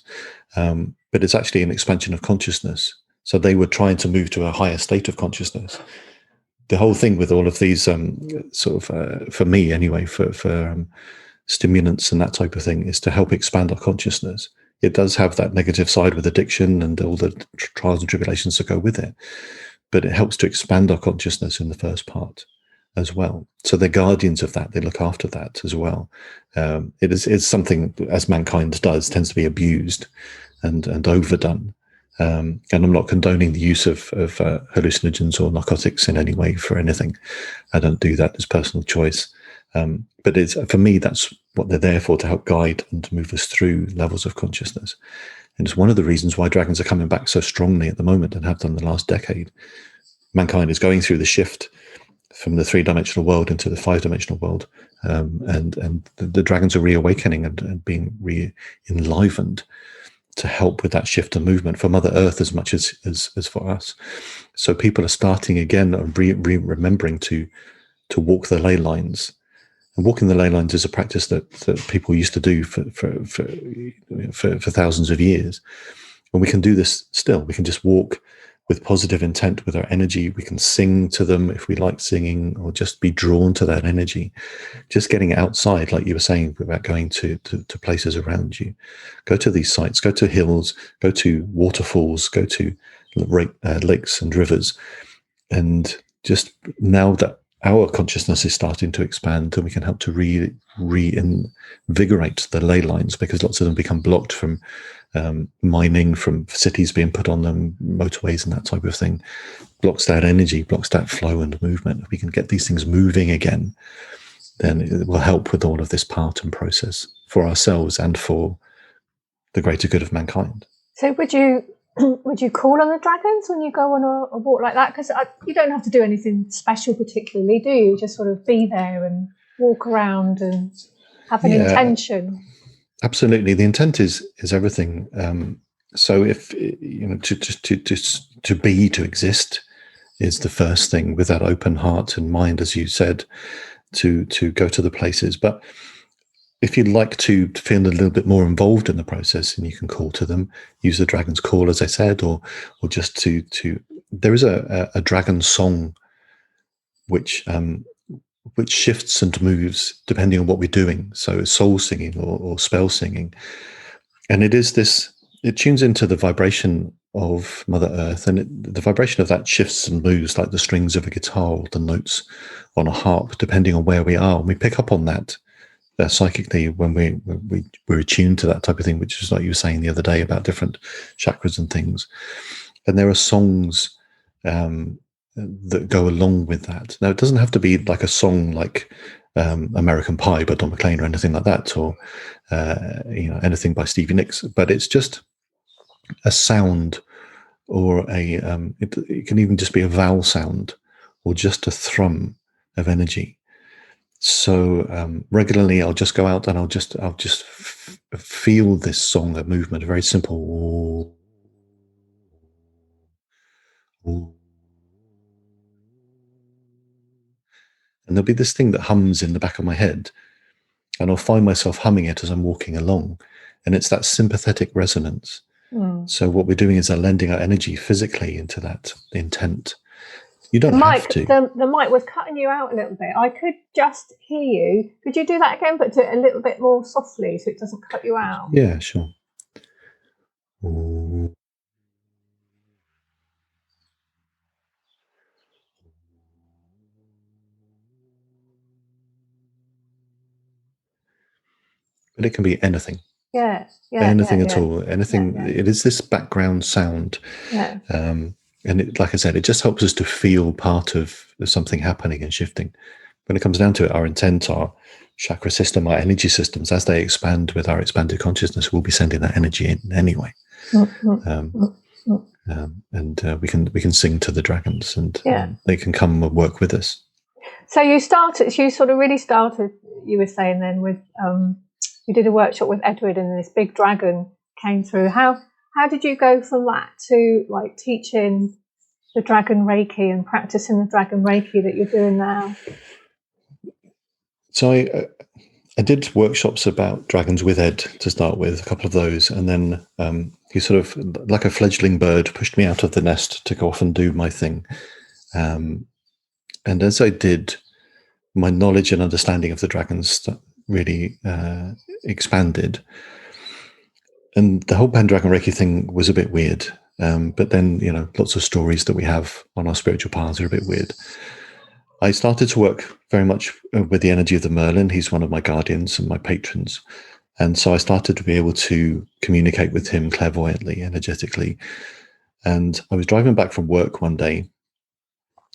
but it's actually an expansion of consciousness. So they were trying to move to a higher state of consciousness. The whole thing with all of these for me anyway, for stimulants and that type of thing, is to help expand our consciousness. It does have that negative side with addiction and all the trials and tribulations that go with it, but it helps to expand our consciousness in the first part as well. So they're guardians of that. They look after that as well. It's something, as mankind does, tends to be abused and overdone. And I'm not condoning the use of hallucinogens or narcotics in any way for anything. I don't do that. It's personal choice. But it's, for me, that's what they're there for, to help guide and to move us through levels of consciousness. And it's one of the reasons why dragons are coming back so strongly at the moment, and have done the last decade. Mankind is going through the shift from the 3-dimensional world into the 5-dimensional world. And the dragons are reawakening and being re-enlivened to help with that shift and movement for Mother Earth as much as for us. So people are starting again and remembering to walk the ley lines. And walking the ley lines is a practice that people used to do for thousands of years. And we can do this still. We can just walk with positive intent with our energy. We can sing to them if we like singing, or just be drawn to that energy. Just getting outside, like you were saying about going to places around you. Go to these sites, go to hills, go to waterfalls, go to lakes and rivers. And just now that our consciousness is starting to expand, and we can help to reinvigorate the ley lines, because lots of them become blocked from mining, from cities being put on them, motorways and that type of thing. Blocks that energy, blocks that flow and movement. If we can get these things moving again, then it will help with all of this part and process for ourselves and for the greater good of mankind. So would you call on the dragons when you go on a walk like that? Because you don't have to do anything special particularly, do you? Just sort of be there and walk around and have an intention. Absolutely, the intent is everything. So if you know, to exist is the first thing, with that open heart and mind, as you said, to go to the places. But if you'd like to feel a little bit more involved in the process, and you can call to them, use the dragon's call, as I said, or just to there is a dragon song which shifts and moves depending on what we're doing. So soul singing or spell singing. And it tunes into the vibration of Mother Earth, and the vibration of that shifts and moves like the strings of a guitar or the notes on a harp, depending on where we are. And we pick up on that psychically when we're attuned to that type of thing, which is like you were saying the other day about different chakras and things. And there are songs that go along with that. Now, it doesn't have to be like a song like American Pie by Don McLean or anything like that, or anything by Stevie Nicks, but it's just a sound, or it can even just be a vowel sound, or just a thrum of energy. So regularly I'll just go out and I'll just feel this song, a movement, a very simple ooh. And there'll be this thing that hums in the back of my head, and I'll find myself humming it as I'm walking along. And it's that sympathetic resonance. So what we're doing is lending our energy physically into that intent. You don't have to. The mic was cutting you out a little bit. I could just hear you. Could you do that again, but do it a little bit more softly so it doesn't cut you out? Yeah, sure. Ooh. but it can be anything. Yeah. Anything at all. Anything. It is this background sound. Yeah. And it, like I said, it just helps us to feel part of something happening and shifting. When it comes down to it, our intent, our chakra system, our energy systems, as they expand with our expanded consciousness, we'll be sending that energy in anyway. And we can sing to the dragons, and they can come and work with us. So you sort of really started, you were saying then, with you did a workshop with Edward, and this big dragon came through. How did you go from that to like teaching the Dragon Reiki and practicing the Dragon Reiki that you're doing now? So I did workshops about dragons with Ed to start with, a couple of those, and then he sort of, like a fledgling bird, pushed me out of the nest to go off and do my thing. And as I did, my knowledge and understanding of the dragons really expanded. And the whole Pendragon Reiki thing was a bit weird. But then, lots of stories that we have on our spiritual paths are a bit weird. I started to work very much with the energy of the Merlin. He's one of my guardians and my patrons. And so I started to be able to communicate with him clairvoyantly, energetically. And I was driving back from work one day.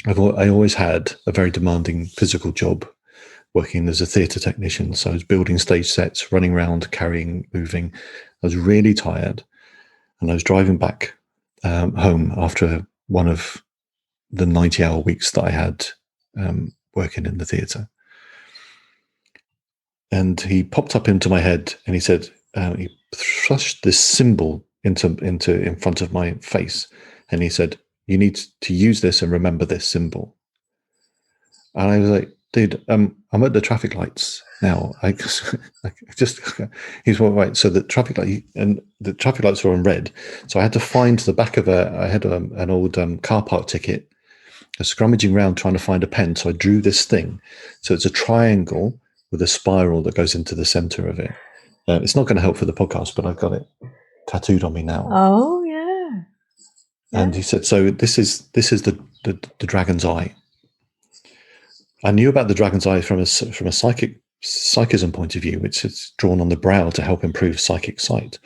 I always had a very demanding physical job, working as a theatre technician. So I was building stage sets, running around, carrying, moving. I was really tired. And I was driving back home after one of the 90-hour weeks that I had working in the theatre. And he popped up into my head, and he said, he thrust this symbol in front of my face, and he said, "You need to use this and remember this symbol." And I was like, "Dude, I'm at the traffic lights now." He's all right. So the traffic lights were on red. So I had to find the back of I had an old car park ticket. I was scrummaging around trying to find a pen. So I drew this thing. So it's a triangle with a spiral that goes into the center of it. It's not going to help for the podcast, but I've got it tattooed on me now. Oh yeah. And he said, "So this is the dragon's eye." I knew about the dragon's eye from a psychism point of view, which is drawn on the brow to help improve psychic sight.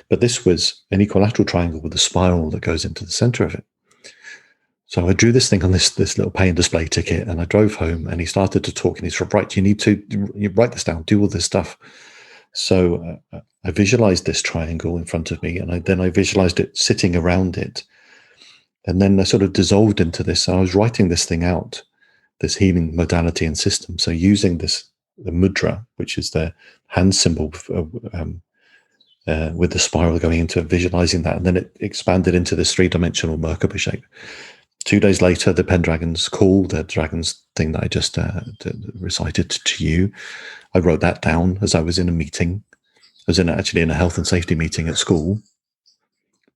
But this was an equilateral triangle with a spiral that goes into the center of it. So I drew this thing on this little pay and display ticket, and I drove home, and he started to talk, and he said, "Right, you write this down, do all this stuff." So I visualized this triangle in front of me, and then I visualized it sitting around it. And then I sort of dissolved into this. I was writing this thing out, this healing modality and system. So using the mudra, which is the hand symbol with the spiral going into it, visualizing that, and then it expanded into this 3-dimensional Merkaba shape. 2 days later, the Pendragons call, the dragons thing that I just recited to you. I wrote that down as I was in a meeting. I was actually in a health and safety meeting at school,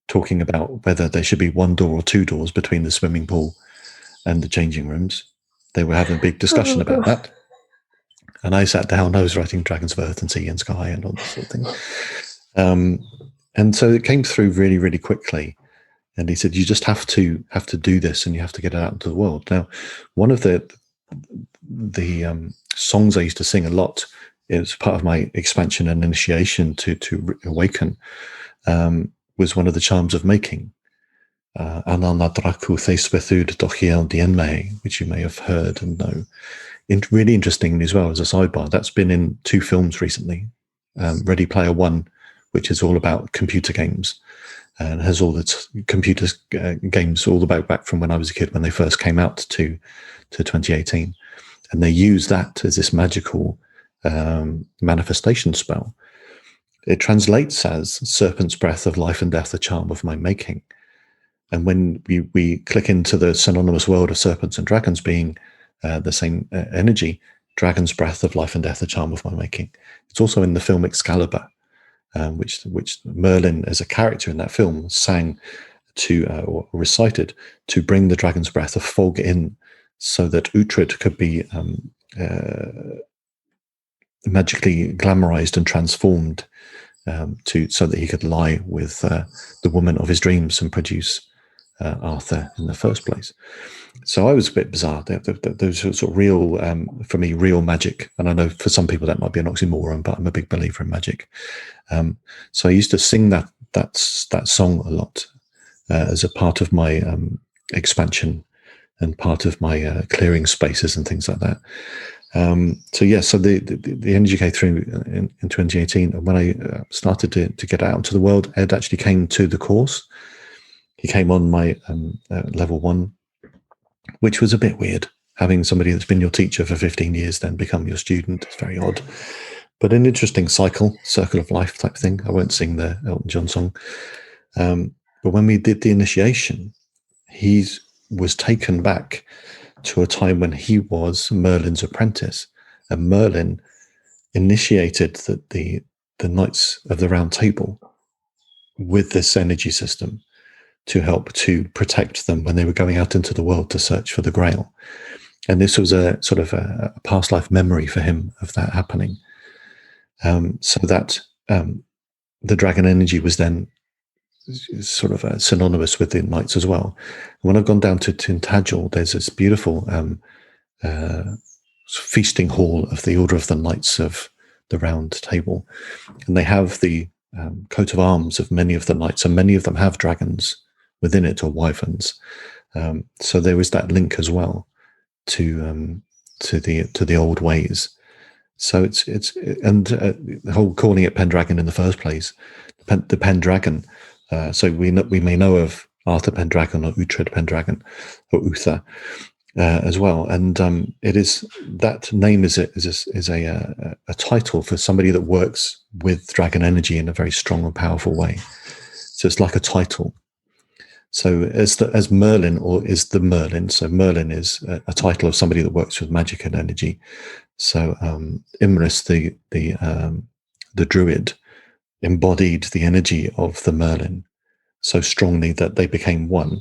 talking about whether there should be 1 door or 2 doors between the swimming pool and the changing rooms. They were having a big discussion about that. And I sat down, I was writing Dragons of Earth and Sea and Sky and all this sort of thing. And so it came through really, really quickly. And he said, "You just have to do this, and you have to get it out into the world." Now, one of the songs I used to sing a lot, as part of my expansion and initiation to awaken, was one of the charms of making, which you may have heard and know. Really interesting as well, as a sidebar, that's been in 2 films recently. Ready Player One, which is all about computer games, and has all its computer games all the way back from when I was a kid, when they first came out to 2018. And they use that as this magical manifestation spell. It translates as "Serpent's breath of life and death, the charm of my making." And when we click into the synonymous world of serpents and dragons being the same energy, dragon's breath of life and death, the charm of my making. It's also in the film Excalibur, which Merlin, as a character in that film, sang to or recited to bring the dragon's breath of fog in, so that Uhtred could be magically glamorized and transformed so that he could lie with the woman of his dreams and produce Arthur in the first place. So I was a bit bizarre. Those sort of real, for me, real magic. And I know for some people that might be an oxymoron, but I'm a big believer in magic. So I used to sing that song a lot as a part of my expansion and part of my clearing spaces and things like that. So the energy came through in 2018. And when I started to get out into the world, Ed actually came to the course. He came on my level 1, which was a bit weird. Having somebody that's been your teacher for 15 years then become your student. It's very odd, but an interesting circle of life type thing. I won't sing the Elton John song. But when we did the initiation, he was taken back to a time when he was Merlin's apprentice, and Merlin initiated the Knights of the Round Table with this energy system to help to protect them when they were going out into the world to search for the Grail. And this was a sort of a past life memory for him of that happening. So that the dragon energy was then sort of synonymous with the Knights as well. When I've gone down to Tintagel, there's this beautiful feasting hall of the Order of the Knights of the Round Table. And they have the coat of arms of many of the knights, and many of them have dragons within it, or wyverns. So there was that link as well to the old ways. So it's the whole calling it Pendragon in the first place, the Pendragon. So we may know of Arthur Pendragon or Uhtred Pendragon or Uther as well, and it is that name is a title for somebody that works with dragon energy in a very strong and powerful way. So it's like a title. So as Merlin, or is the Merlin. So Merlin is a title of somebody that works with magic and energy. So Imris, the druid, embodied the energy of the Merlin so strongly that they became one.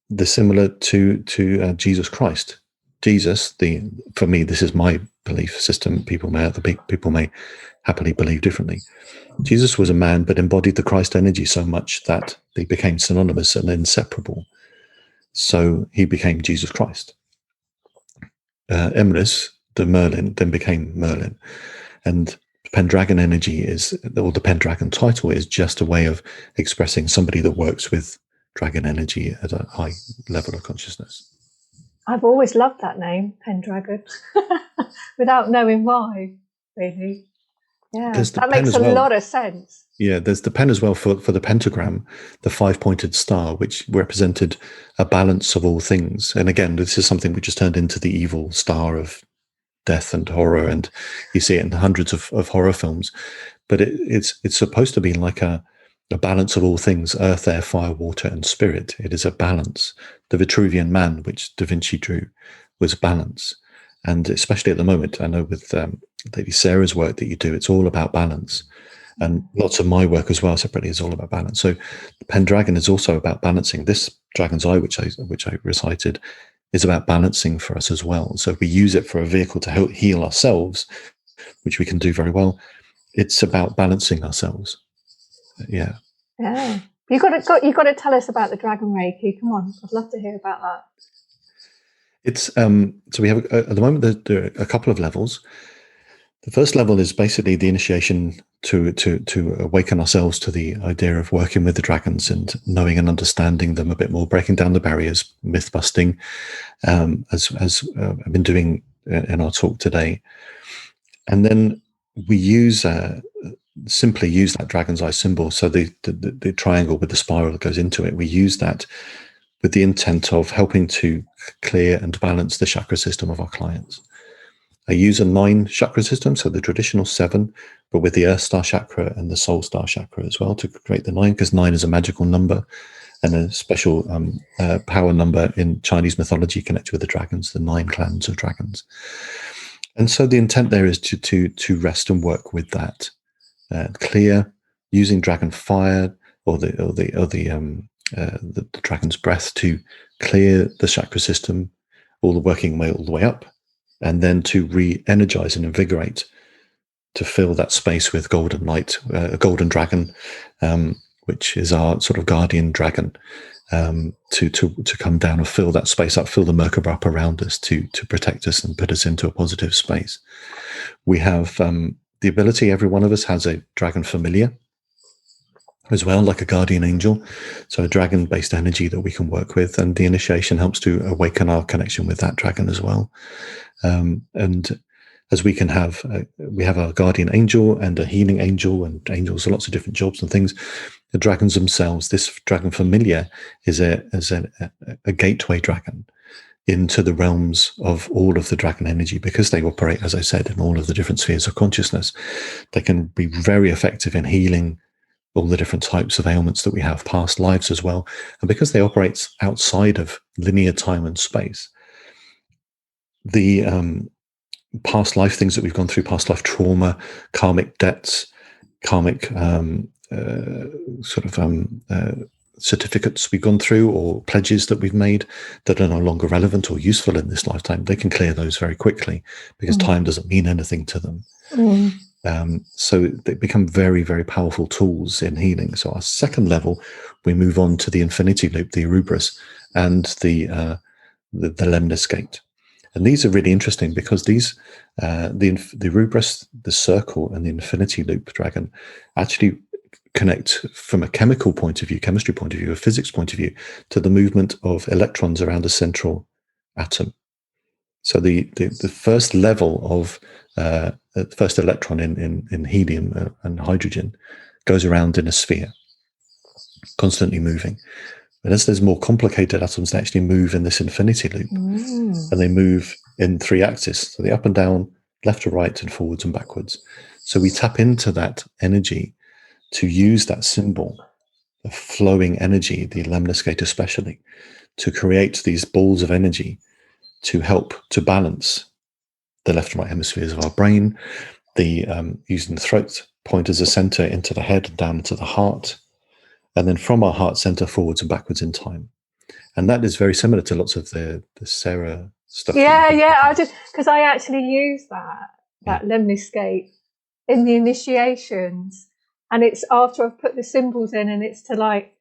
They're similar to Jesus Christ. Jesus, for me, this is my belief system. People may happily believe differently. Jesus was a man, but embodied the Christ energy so much that they became synonymous and inseparable. So he became Jesus Christ. Emrys, the Merlin, then became Merlin. And Pendragon energy or the Pendragon title is just a way of expressing somebody that works with dragon energy at a high level of consciousness. I've always loved that name, Pendragon, without knowing why, really. Yeah, that makes a lot of sense. Yeah, there's the pen as well for the pentagram, the 5-pointed star, which represented a balance of all things. And again, this is something which has turned into the evil star of death and horror, and you see it in hundreds of horror films. But it's supposed to be like a balance of all things: earth, air, fire, water, and spirit. It is a balance. The Vitruvian Man, which Da Vinci drew, was balance. And especially at the moment, I know with Lady Sarah's work that you do, it's all about balance. And lots of my work as well separately is all about balance. So the Pendragon is also about balancing. This Dragon's Eye, which I recited, is about balancing for us as well. So if we use it for a vehicle to help heal ourselves, which we can do very well, it's about balancing ourselves. Yeah. Yeah. You got to tell us about the Dragon Reiki. Come on, I'd love to hear about that. It's so we have at the moment there are a couple of levels. The first level is basically the initiation to awaken ourselves to the idea of working with the dragons and knowing and understanding them a bit more, breaking down the barriers, myth busting, as I've been doing in our talk today. And then we simply use that dragon's eye symbol. So the triangle with the spiral that goes into it, we use that with the intent of helping to clear and balance the chakra system of our clients. I use a 9 chakra system, so the traditional 7, but with the Earth Star chakra and the Soul Star chakra as well to create the 9, because 9 is a magical number and a special power number in Chinese mythology connected with the dragons, the 9 clans of dragons. And so the intent there is to rest and work with that, clear using dragon fire or the dragon's breath to clear the chakra system, all the working way all the way up. And then to re-energize and invigorate, to fill that space with golden light, a golden dragon, which is our sort of guardian dragon, to come down and fill that space up, fill the Merkaba up around us to protect us and put us into a positive space. We have the ability, every one of us has a dragon familiar as well, like a guardian angel, so a dragon-based energy that we can work with, and the initiation helps to awaken our connection with that dragon as well. And as we can have, we have our guardian angel and a healing angel, and angels are lots of different jobs and things. The dragons themselves, this dragon familiar is a gateway dragon into the realms of all of the dragon energy, because they operate, as I said, in all of the different spheres of consciousness. They can be very effective in healing all the different types of ailments that we have, past lives as well. And because they operate outside of linear time and space, the past life things that we've gone through, past life trauma, karmic debts, karmic certificates we've gone through, or pledges that we've made that are no longer relevant or useful in this lifetime, they can clear those very quickly, because time doesn't mean anything to them. So they become very, very powerful tools in healing. So our second level, we move on to the infinity loop, the Erebus, and the Lemnis gate. And these are really interesting, because these, the Erebus, the circle, and the infinity loop dragon actually connect from a chemical point of view, chemistry point of view, a physics point of view, to the movement of electrons around a central atom. So the first level of the first electron in helium and hydrogen goes around in a sphere, constantly moving. But as there's more complicated atoms, they actually move in this infinity loop, and they move in 3 axes. So the up and down, left to right, and forwards and backwards. So we tap into that energy to use that symbol, the flowing energy, the Lemnis gate especially, to create these balls of energy to help to balance the left and right hemispheres of our brain, using the throat point as a center into the head and down into the heart, and then from our heart center forwards and backwards in time. And that is very similar to lots of the Sarah stuff. I just, because I actually use that Lemnis gate in the initiations, and it's after I've put the symbols in, and it's to like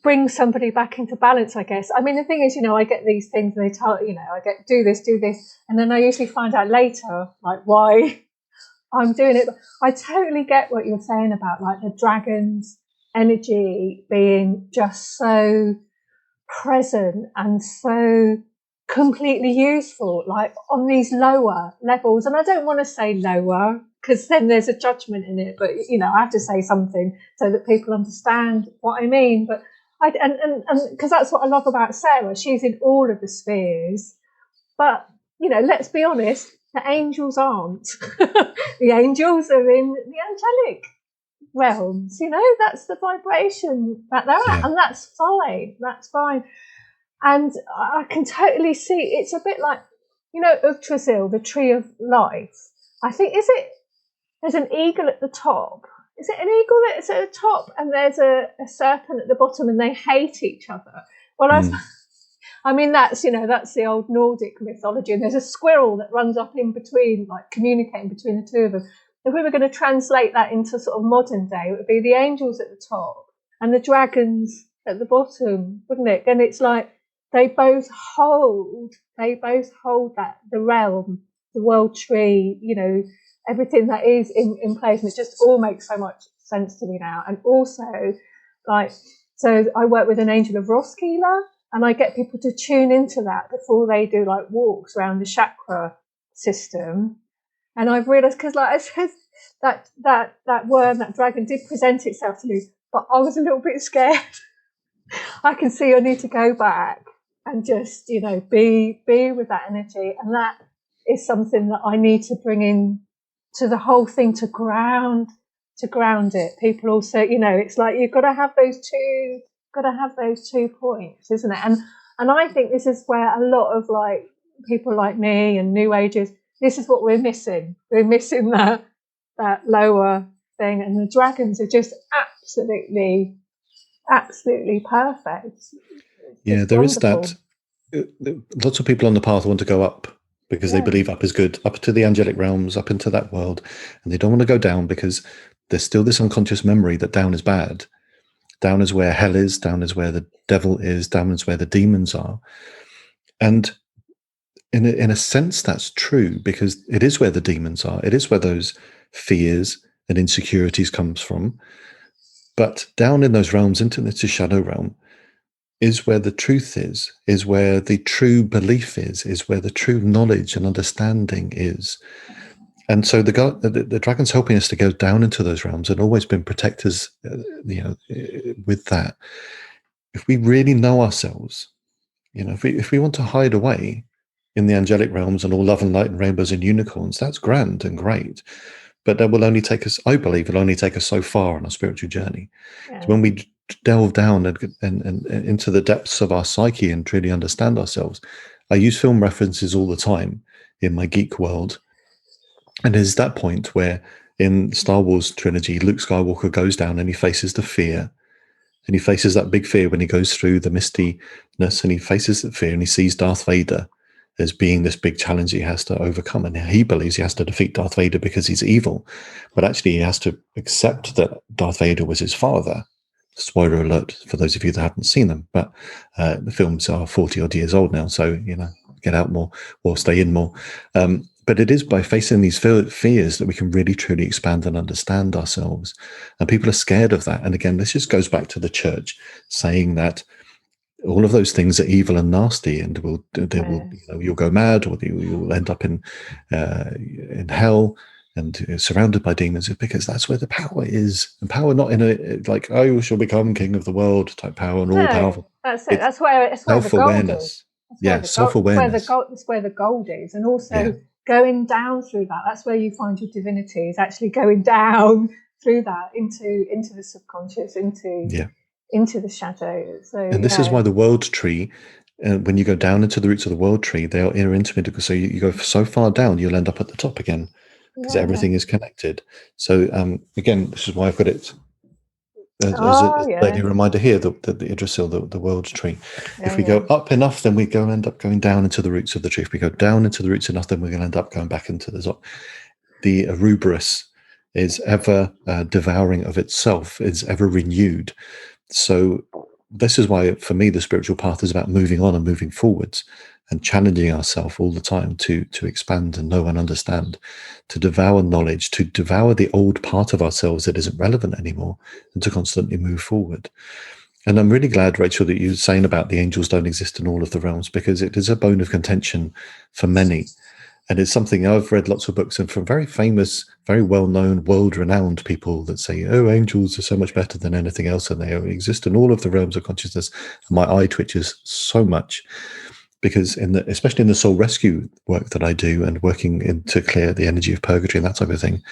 bring somebody back into balance, I guess. I mean, the thing is, I get these things, and they tell, I get do this, and then I usually find out later, like, why I'm doing it. But I totally get what you're saying about like the dragon's energy being just so present and so completely useful, like on these lower levels. And I don't want to say lower, because then there's a judgment in it, but I have to say something so that people understand what I mean. But because that's what I love about Sarah, she's in all of the spheres. But let's be honest, the angels aren't. The angels are in the angelic realms. That's the vibration that they're at, and that's fine. That's fine. And I can totally see, it's a bit like, Yggdrasil, the tree of life. I think, there's an eagle at the top. Is it an eagle that's at the top, and there's a serpent at the bottom, and they hate each other? Well, I mean, that's the old Nordic mythology, and there's a squirrel that runs up in between, like communicating between the two of them. If we were going to translate that into sort of modern day, it would be the angels at the top and the dragons at the bottom, wouldn't it? And it's like they both hold that, the realm, the world tree, everything that is in place. And it just all makes so much sense to me now. And also, so I work with an angel of Roskilde, and I get people to tune into that before they do like walks around the chakra system. And I've realised, because like I said, that worm, that dragon did present itself to me, but I was a little bit scared. I can see I need to go back and just, be with that energy. And that is something that I need to bring in to the whole thing, to ground it. People also, it's like you've got to have those 2 points, isn't it? And I think this is where a lot of like people like me and New Agers, this is what we're missing. We're missing that lower thing, and the dragons are just absolutely perfect. Yeah, there is that. Lots of people on the path want to go up because they believe up is good, up to the angelic realms, up into that world, and they don't want to go down because there's still this unconscious memory that down is bad. Down is where hell is. Down is where the devil is. Down is where the demons are. And in a sense, that's true, because it is where the demons are. It is where those fears and insecurities comes from. But down in those realms, into the shadow realm, is where the truth is where the true belief is where the true knowledge and understanding is. And so the dragon's helping us to go down into those realms, and always been protectors, with that. If we really know ourselves, if we want to hide away in the angelic realms and all love and light and rainbows and unicorns, that's grand and great. But that will only take us, I believe, it'll only take us so far on our spiritual journey. Yeah. So when we delve down and into the depths of our psyche and truly understand ourselves, I use film references all the time in my geek world. And there's that point where in Star Wars trilogy, Luke Skywalker goes down and he faces the fear. And he faces that big fear when he goes through the mistiness, and he faces that fear and he sees Darth Vader as being this big challenge he has to overcome. And he believes he has to defeat Darth Vader because he's evil. But actually he has to accept that Darth Vader was his father. Spoiler alert for those of you that haven't seen them. But the films are 40 odd years old now. So, get out more or stay in more. But it is by facing these fears that we can really, truly expand and understand ourselves. And people are scared of that. And again, this just goes back to the church saying that all of those things are evil and nasty, and you'll go mad, or you'll end up in hell and surrounded by demons, because that's where the power is. And power not in a like, you shall become king of the world type power and all powerful. That's it. That's where self-awareness. Self-awareness. It's where the gold is, and also going down through that. That's where you find your divinity, is actually going down through that into the subconscious, into the shadow. So, and this is why the world tree, when you go down into the roots of the world tree, they are intermediate. So you go so far down, you'll end up at the top again, because everything is connected. So again, this is why I've got it as a daily reminder here, the Yggdrasil, the world tree. If we go up enough, then we end up going down into the roots of the tree. If we go down into the roots enough, then we're going to end up going back into the top. The Ouroboros is ever devouring of itself, is ever renewed. So this is why, for me, the spiritual path is about moving on and moving forwards and challenging ourselves all the time to expand and know and understand, to devour knowledge, to devour the old part of ourselves that isn't relevant anymore, and to constantly move forward. And I'm really glad, Rachel, that you're saying about the angels don't exist in all of the realms, because it is a bone of contention for many. And it's something I've read lots of books and from very famous, very well-known, world-renowned people that say, angels are so much better than anything else, and they exist in all of the realms of consciousness. And my eye twitches so much, because especially in the soul rescue work that I do, and working to clear the energy of purgatory and that type of thing,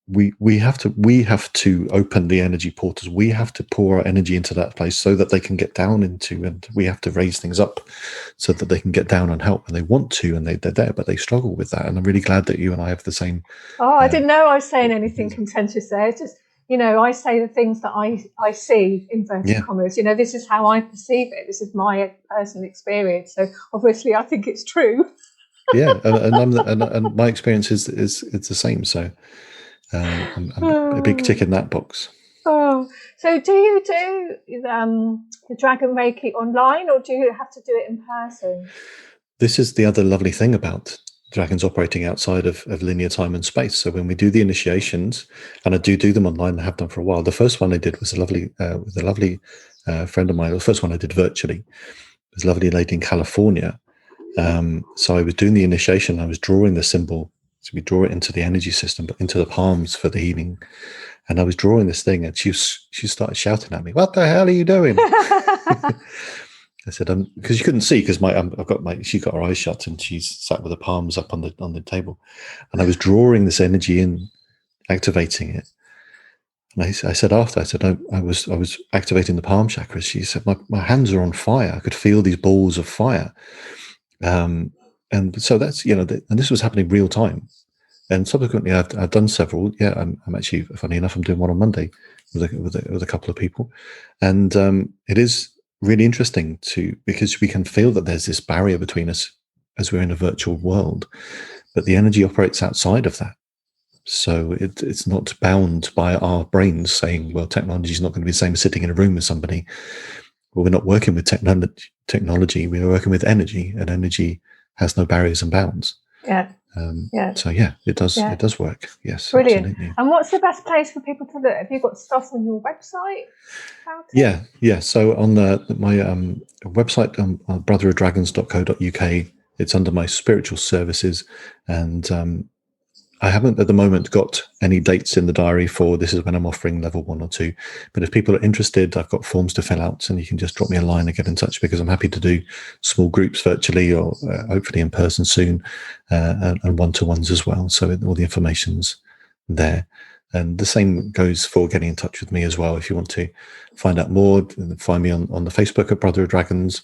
we have to open the energy portals. We have to pour our energy into that place so that they can get down into, and we have to raise things up so that they can get down and help. And they want to, and they're there, but they struggle with that. And I'm really glad that you and I have the same. I didn't know I was saying anything contentious there. It's just, I say the things that I see, inverted commas. This is how I perceive it. This is my personal experience. So obviously I think it's true. And my experience is it's the same. So I'm a big tick in that box. So do you do the Dragon Reiki online, or do you have to do it in person? This is the other lovely thing about dragons operating outside of linear time and space. So when we do the initiations, and I do them online, I have done for a while. The first one I did was with a lovely friend of mine. The first one I did virtually. It was a lovely lady in California. So I was doing the initiation. I was drawing the symbol. So we draw it into the energy system, but into the palms for the healing. And I was drawing this thing, and she started shouting at me, "What the hell are you doing?" I said, because you couldn't see, because she got her eyes shut, and she's sat with her palms up on the table, and I was drawing this energy in, activating it. And I said after, I was activating the palm chakras. She said, my hands are on fire. I could feel these balls of fire. And so that's, and this was happening real time. And subsequently, I've done several. Yeah, I'm actually, funny enough, I'm doing one on Monday with a couple of people, and it is really interesting because we can feel that there's this barrier between us as we're in a virtual world, but the energy operates outside of that. So it's not bound by our brains saying, well, technology is not going to be the same as sitting in a room with somebody. Well, we're not working with technology. We're working with energy, and energy has no barriers and bounds. Yeah. So yeah, it does. Yeah. It does work. Yes, Brilliant. absolutely. And what's the best place for people to look? Have you got stuff on your website about it? Yeah. So on my website, brotherofdragons.co.uk, it's under my spiritual services, and I haven't at the moment got any dates in the diary for this is when I'm offering level 1 or 2. But if people are interested, I've got forms to fill out, and you can just drop me a line and get in touch, because I'm happy to do small groups virtually or hopefully in person soon, and one-to-ones as well. So all the information's there. And the same goes for getting in touch with me as well. If you want to find out more, find me on the Facebook at Brother of Dragons,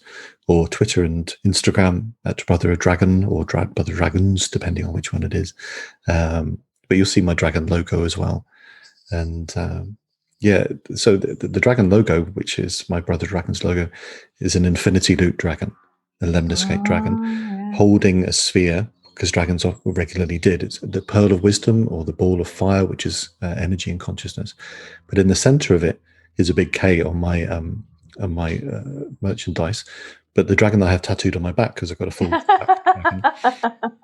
or Twitter and Instagram at Brother of Dragon, or Brother of Dragons, depending on which one it is. But you'll see my dragon logo as well. And so the dragon logo, which is my Brother of Dragons logo, is an infinity loop dragon, a lemniscate dragon, holding a sphere, because dragons regularly did. It's the pearl of wisdom, or the ball of fire, which is energy and consciousness. But in the center of it is a big K on my merchandise. But the dragon that I have tattooed on my back, because I've got a full back dragon,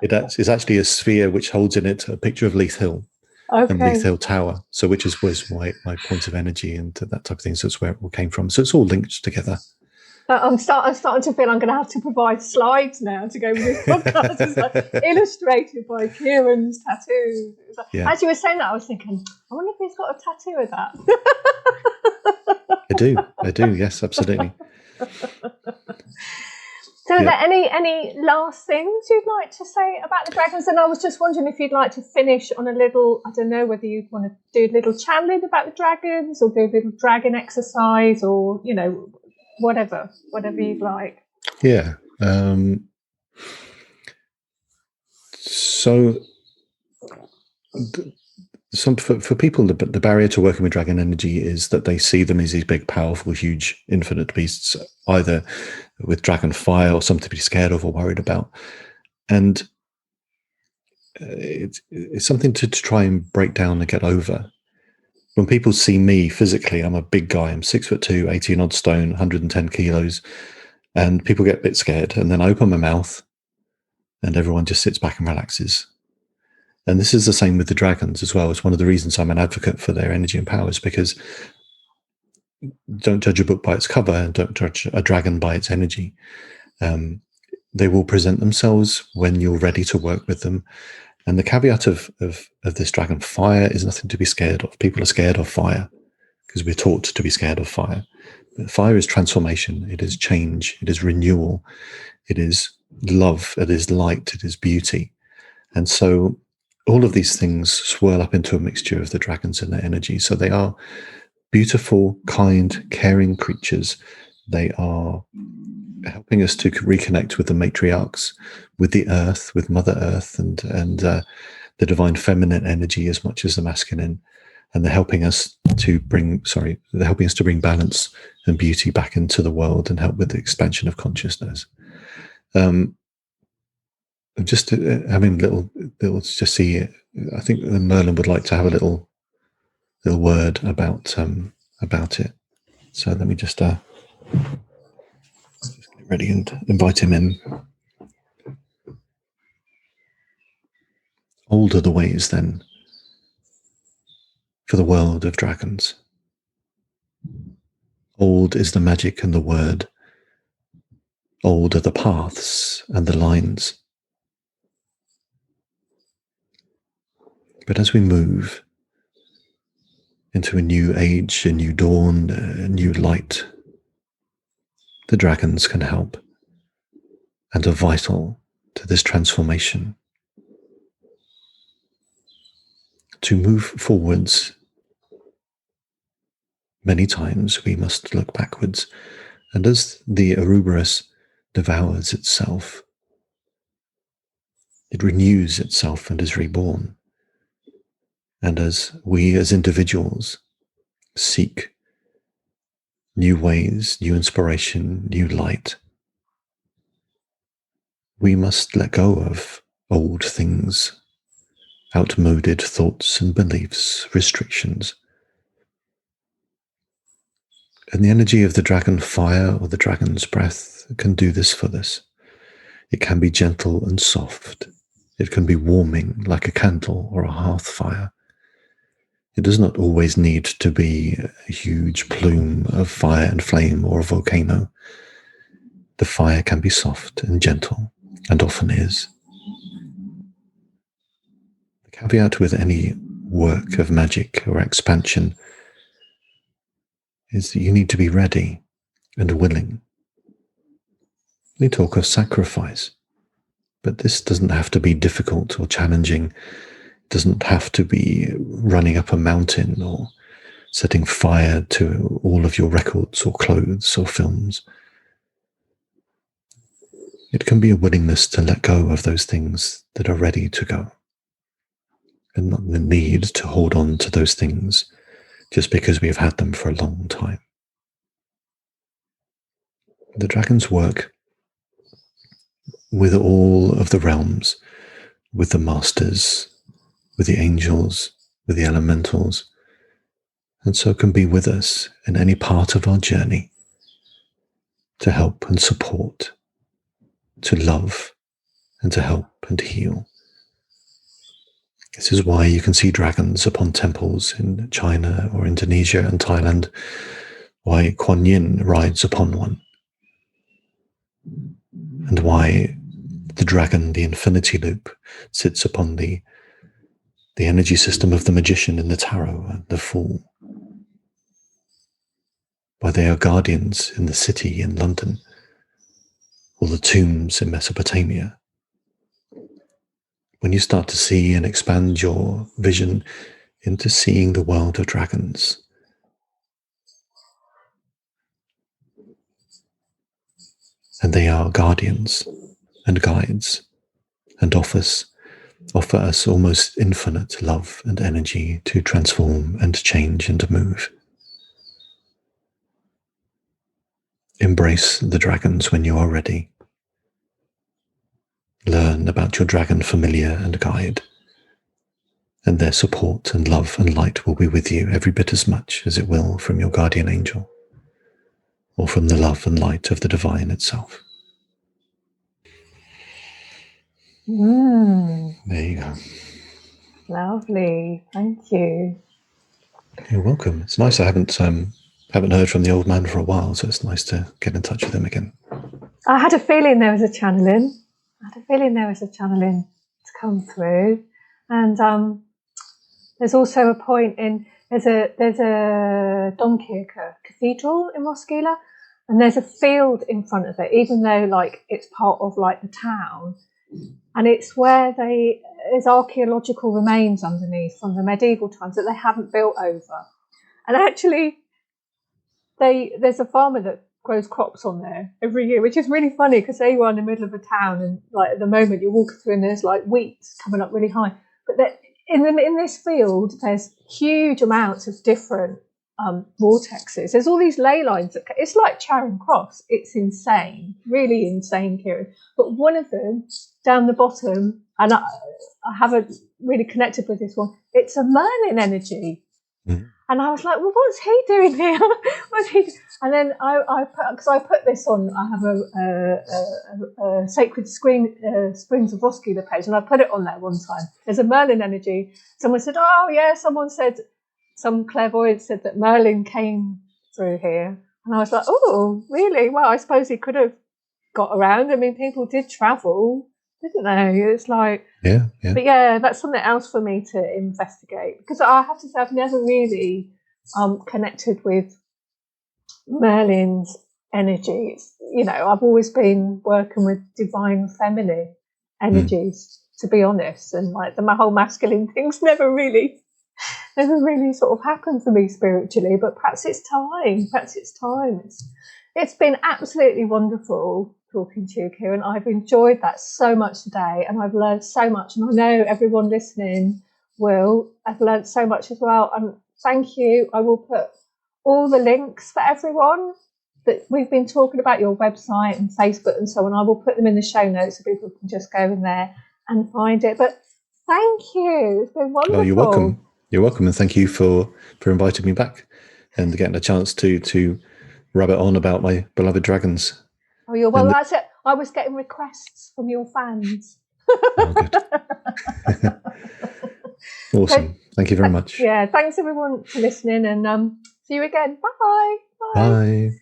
it's actually a sphere which holds in it a picture of Leith Hill and Leith Hill Tower. So which was my point of energy and that type of thing. So that's where it all came from. So it's all linked together. I'm starting to feel I'm going to have to provide slides now to go with this podcast. It's like illustrated by Kieron's tattoos. As you were saying that, I was thinking, I wonder if he's got a tattoo of that. I do. Yes, absolutely. So are there any last things you'd like to say about the dragons? And I was just wondering if you'd like to finish on a little, I don't know whether you'd want to do a little channeling about the dragons, or do a little dragon exercise, or, whatever you'd like. Yeah. So for people, the barrier to working with dragon energy is that they see them as these big, powerful, huge, infinite beasts, either with dragon fire or something to be scared of or worried about. And it's something to try and break down and get over. When people see me physically, I'm a big guy. I'm 6'2", 18 odd stone, 110 kilos. And people get a bit scared. And then I open my mouth and everyone just sits back and relaxes. And this is the same with the dragons as well. It's one of the reasons I'm an advocate for their energy and powers, because don't judge a book by its cover, and don't judge a dragon by its energy. They will present themselves when you're ready to work with them. And the caveat of this dragon, fire is nothing to be scared of. People are scared of fire because we're taught to be scared of fire. But fire is transformation. It is change. It is renewal. It is love. It is light. It is beauty. And so all of these things swirl up into a mixture of the dragons and their energy. So they are beautiful, kind, caring creatures. They are helping us to reconnect with the matriarchs, with the earth, with Mother Earth, and the divine feminine energy as much as the masculine. And they're helping us to bring balance and beauty back into the world and help with the expansion of consciousness. Just having little just see it. I think Merlin would like to have a little word about it. So let me just get ready and invite him in. Old are the ways, then, for the world of dragons. Old is the magic and the word. Old are the paths and the lines. But as we move into a new age, a new dawn, a new light, the dragons can help and are vital to this transformation. To move forwards, many times we must look backwards, and as the Ouroboros devours itself, it renews itself and is reborn. And as we as individuals seek new ways, new inspiration, new light, we must let go of old things, outmoded thoughts and beliefs, restrictions. And the energy of the dragon fire or the dragon's breath can do this for us. It can be gentle and soft. It can be warming like a candle or a hearth fire. It does not always need to be a huge plume of fire and flame or a volcano. The fire can be soft and gentle, and often is. The caveat with any work of magic or expansion is that you need to be ready and willing. We talk of sacrifice, but this doesn't have to be difficult or challenging. It doesn't have to be running up a mountain or setting fire to all of your records or clothes or films. It can be a willingness to let go of those things that are ready to go, and not the need to hold on to those things just because we've had them for a long time. The dragons work with all of the realms, with the masters, with the angels, with the elementals, and so can be with us in any part of our journey to help and support, to love and to help and heal. This is why you can see dragons upon temples in China or Indonesia and Thailand, why Kuan Yin rides upon one, and why the dragon, the infinity loop, sits upon the energy system of the magician in the tarot and the fool. Why they are guardians in the city in London, or the tombs in Mesopotamia. When you start to see and expand your vision into seeing the world of dragons, and they are guardians and guides and offer us almost infinite love and energy to transform and change and move. Embrace the dragons when you are ready. Learn about your dragon familiar and guide, and their support and love and light will be with you every bit as much as it will from your guardian angel or from the love and light of the divine itself. There you go. Lovely, thank you. You're welcome. It's nice. I haven't heard from the old man for a while, so it's nice to get in touch with him again. I had a feeling there was a channeling. To come through, and there's also a point in there's a Domkirche cathedral in Roskilde, and there's a field in front of it, even though like it's part of like the town, and it's where there's archaeological remains underneath from the medieval times that they haven't built over, and actually there's a farmer that grows crops on there every year, which is really funny because they were in the middle of a town, and like at the moment you're walking through and there's like wheat coming up really high, but in this field there's huge amounts of different vortexes. There's all these ley lines. It's like Charing Cross. It's insane, really insane, Kieron. But one of them down the bottom, and I haven't really connected with this one, it's a Merlin energy. And I was like, well, what's he doing here? What's he doing? And then I put this on. I have a Sacred Springs of Roskilde page, and I put it on there one time. There's a Merlin energy. Someone said, oh yeah, some clairvoyant said that Merlin came through here. And I was like, oh, really? Well, I suppose he could have got around. I mean, people did travel, didn't they? It's like, yeah. But yeah, that's something else for me to investigate, because I have to say I've never really connected with Merlin's energy. You know, I've always been working with divine feminine energies, to be honest, and like my whole masculine things never really sort of happened for me spiritually. But perhaps it's time. It's been absolutely wonderful talking to you, Kieron. I've enjoyed that so much today, and I've learned so much, and I know everyone listening will have learned so much as well. And thank you. I will put all the links for everyone that we've been talking about, your website and Facebook and so on. I will put them in the show notes so people can just go in there and find it. But Thank you. It's been wonderful. Oh, you're welcome. You're welcome, and thank you for inviting me back and getting a chance to rabbit on about my beloved dragons. Oh, you're well. That's it. I was getting requests from your fans. Oh, good. Awesome. Thank you very much. Yeah. Thanks everyone for listening, and see you again. Bye. Bye.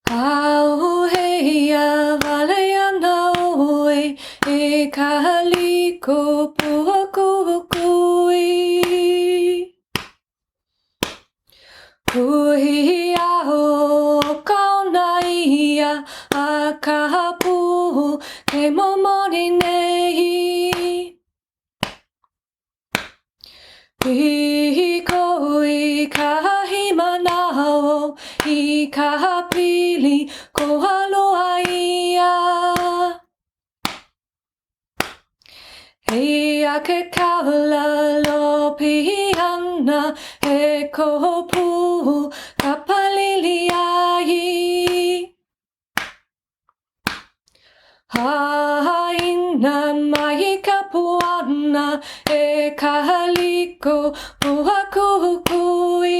Auheia valeana oe e kahaliko puakukui. Kuhia o kaunaia a kahapu ke momoni nei. Piko I kahimanao I kahapili ko haloa ia. Hea ke kaula lo pihana he kopu kapalili ai. Haina mai kapuana e kahaliko puakukui.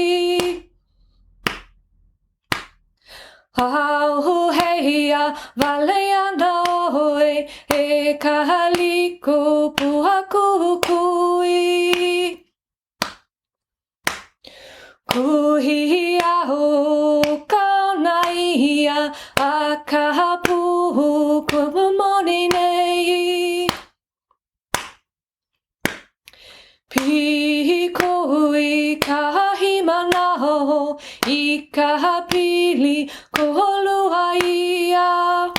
Auheia valeana oe e kahaliko puakukui. Kuhia o kaunaia a kahapu kumamoni nei. Piko I kahimanao I kahapili ko holua ia.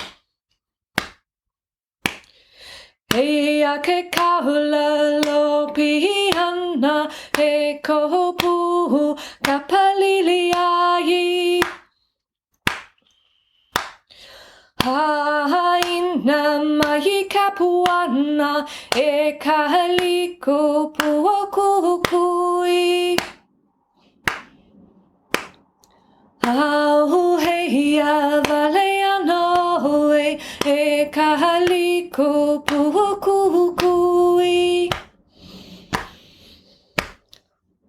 Hea ke kaula lo pihana he kopu kapalili ai. Haina mai kapuana e kahaliko puakukui. Auheia valeana oe e kahaliko puakukui.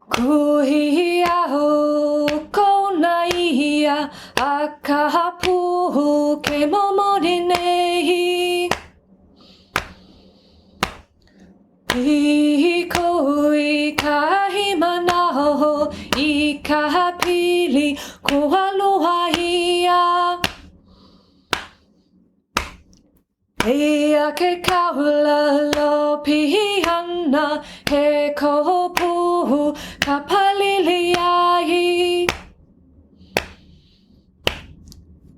Kuhia o kaunaia a kahapu ke momoni nei. Piko I kahimanao I kahapili ko aloha ia. Hea ke kaula lo pihana he kopu kapalili ai.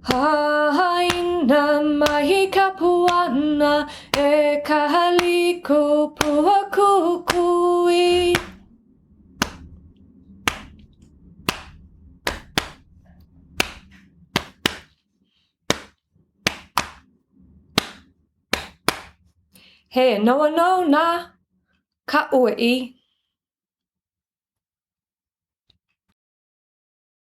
Haina mai kapuana e kahaliko puakukui. He noa no na ka ui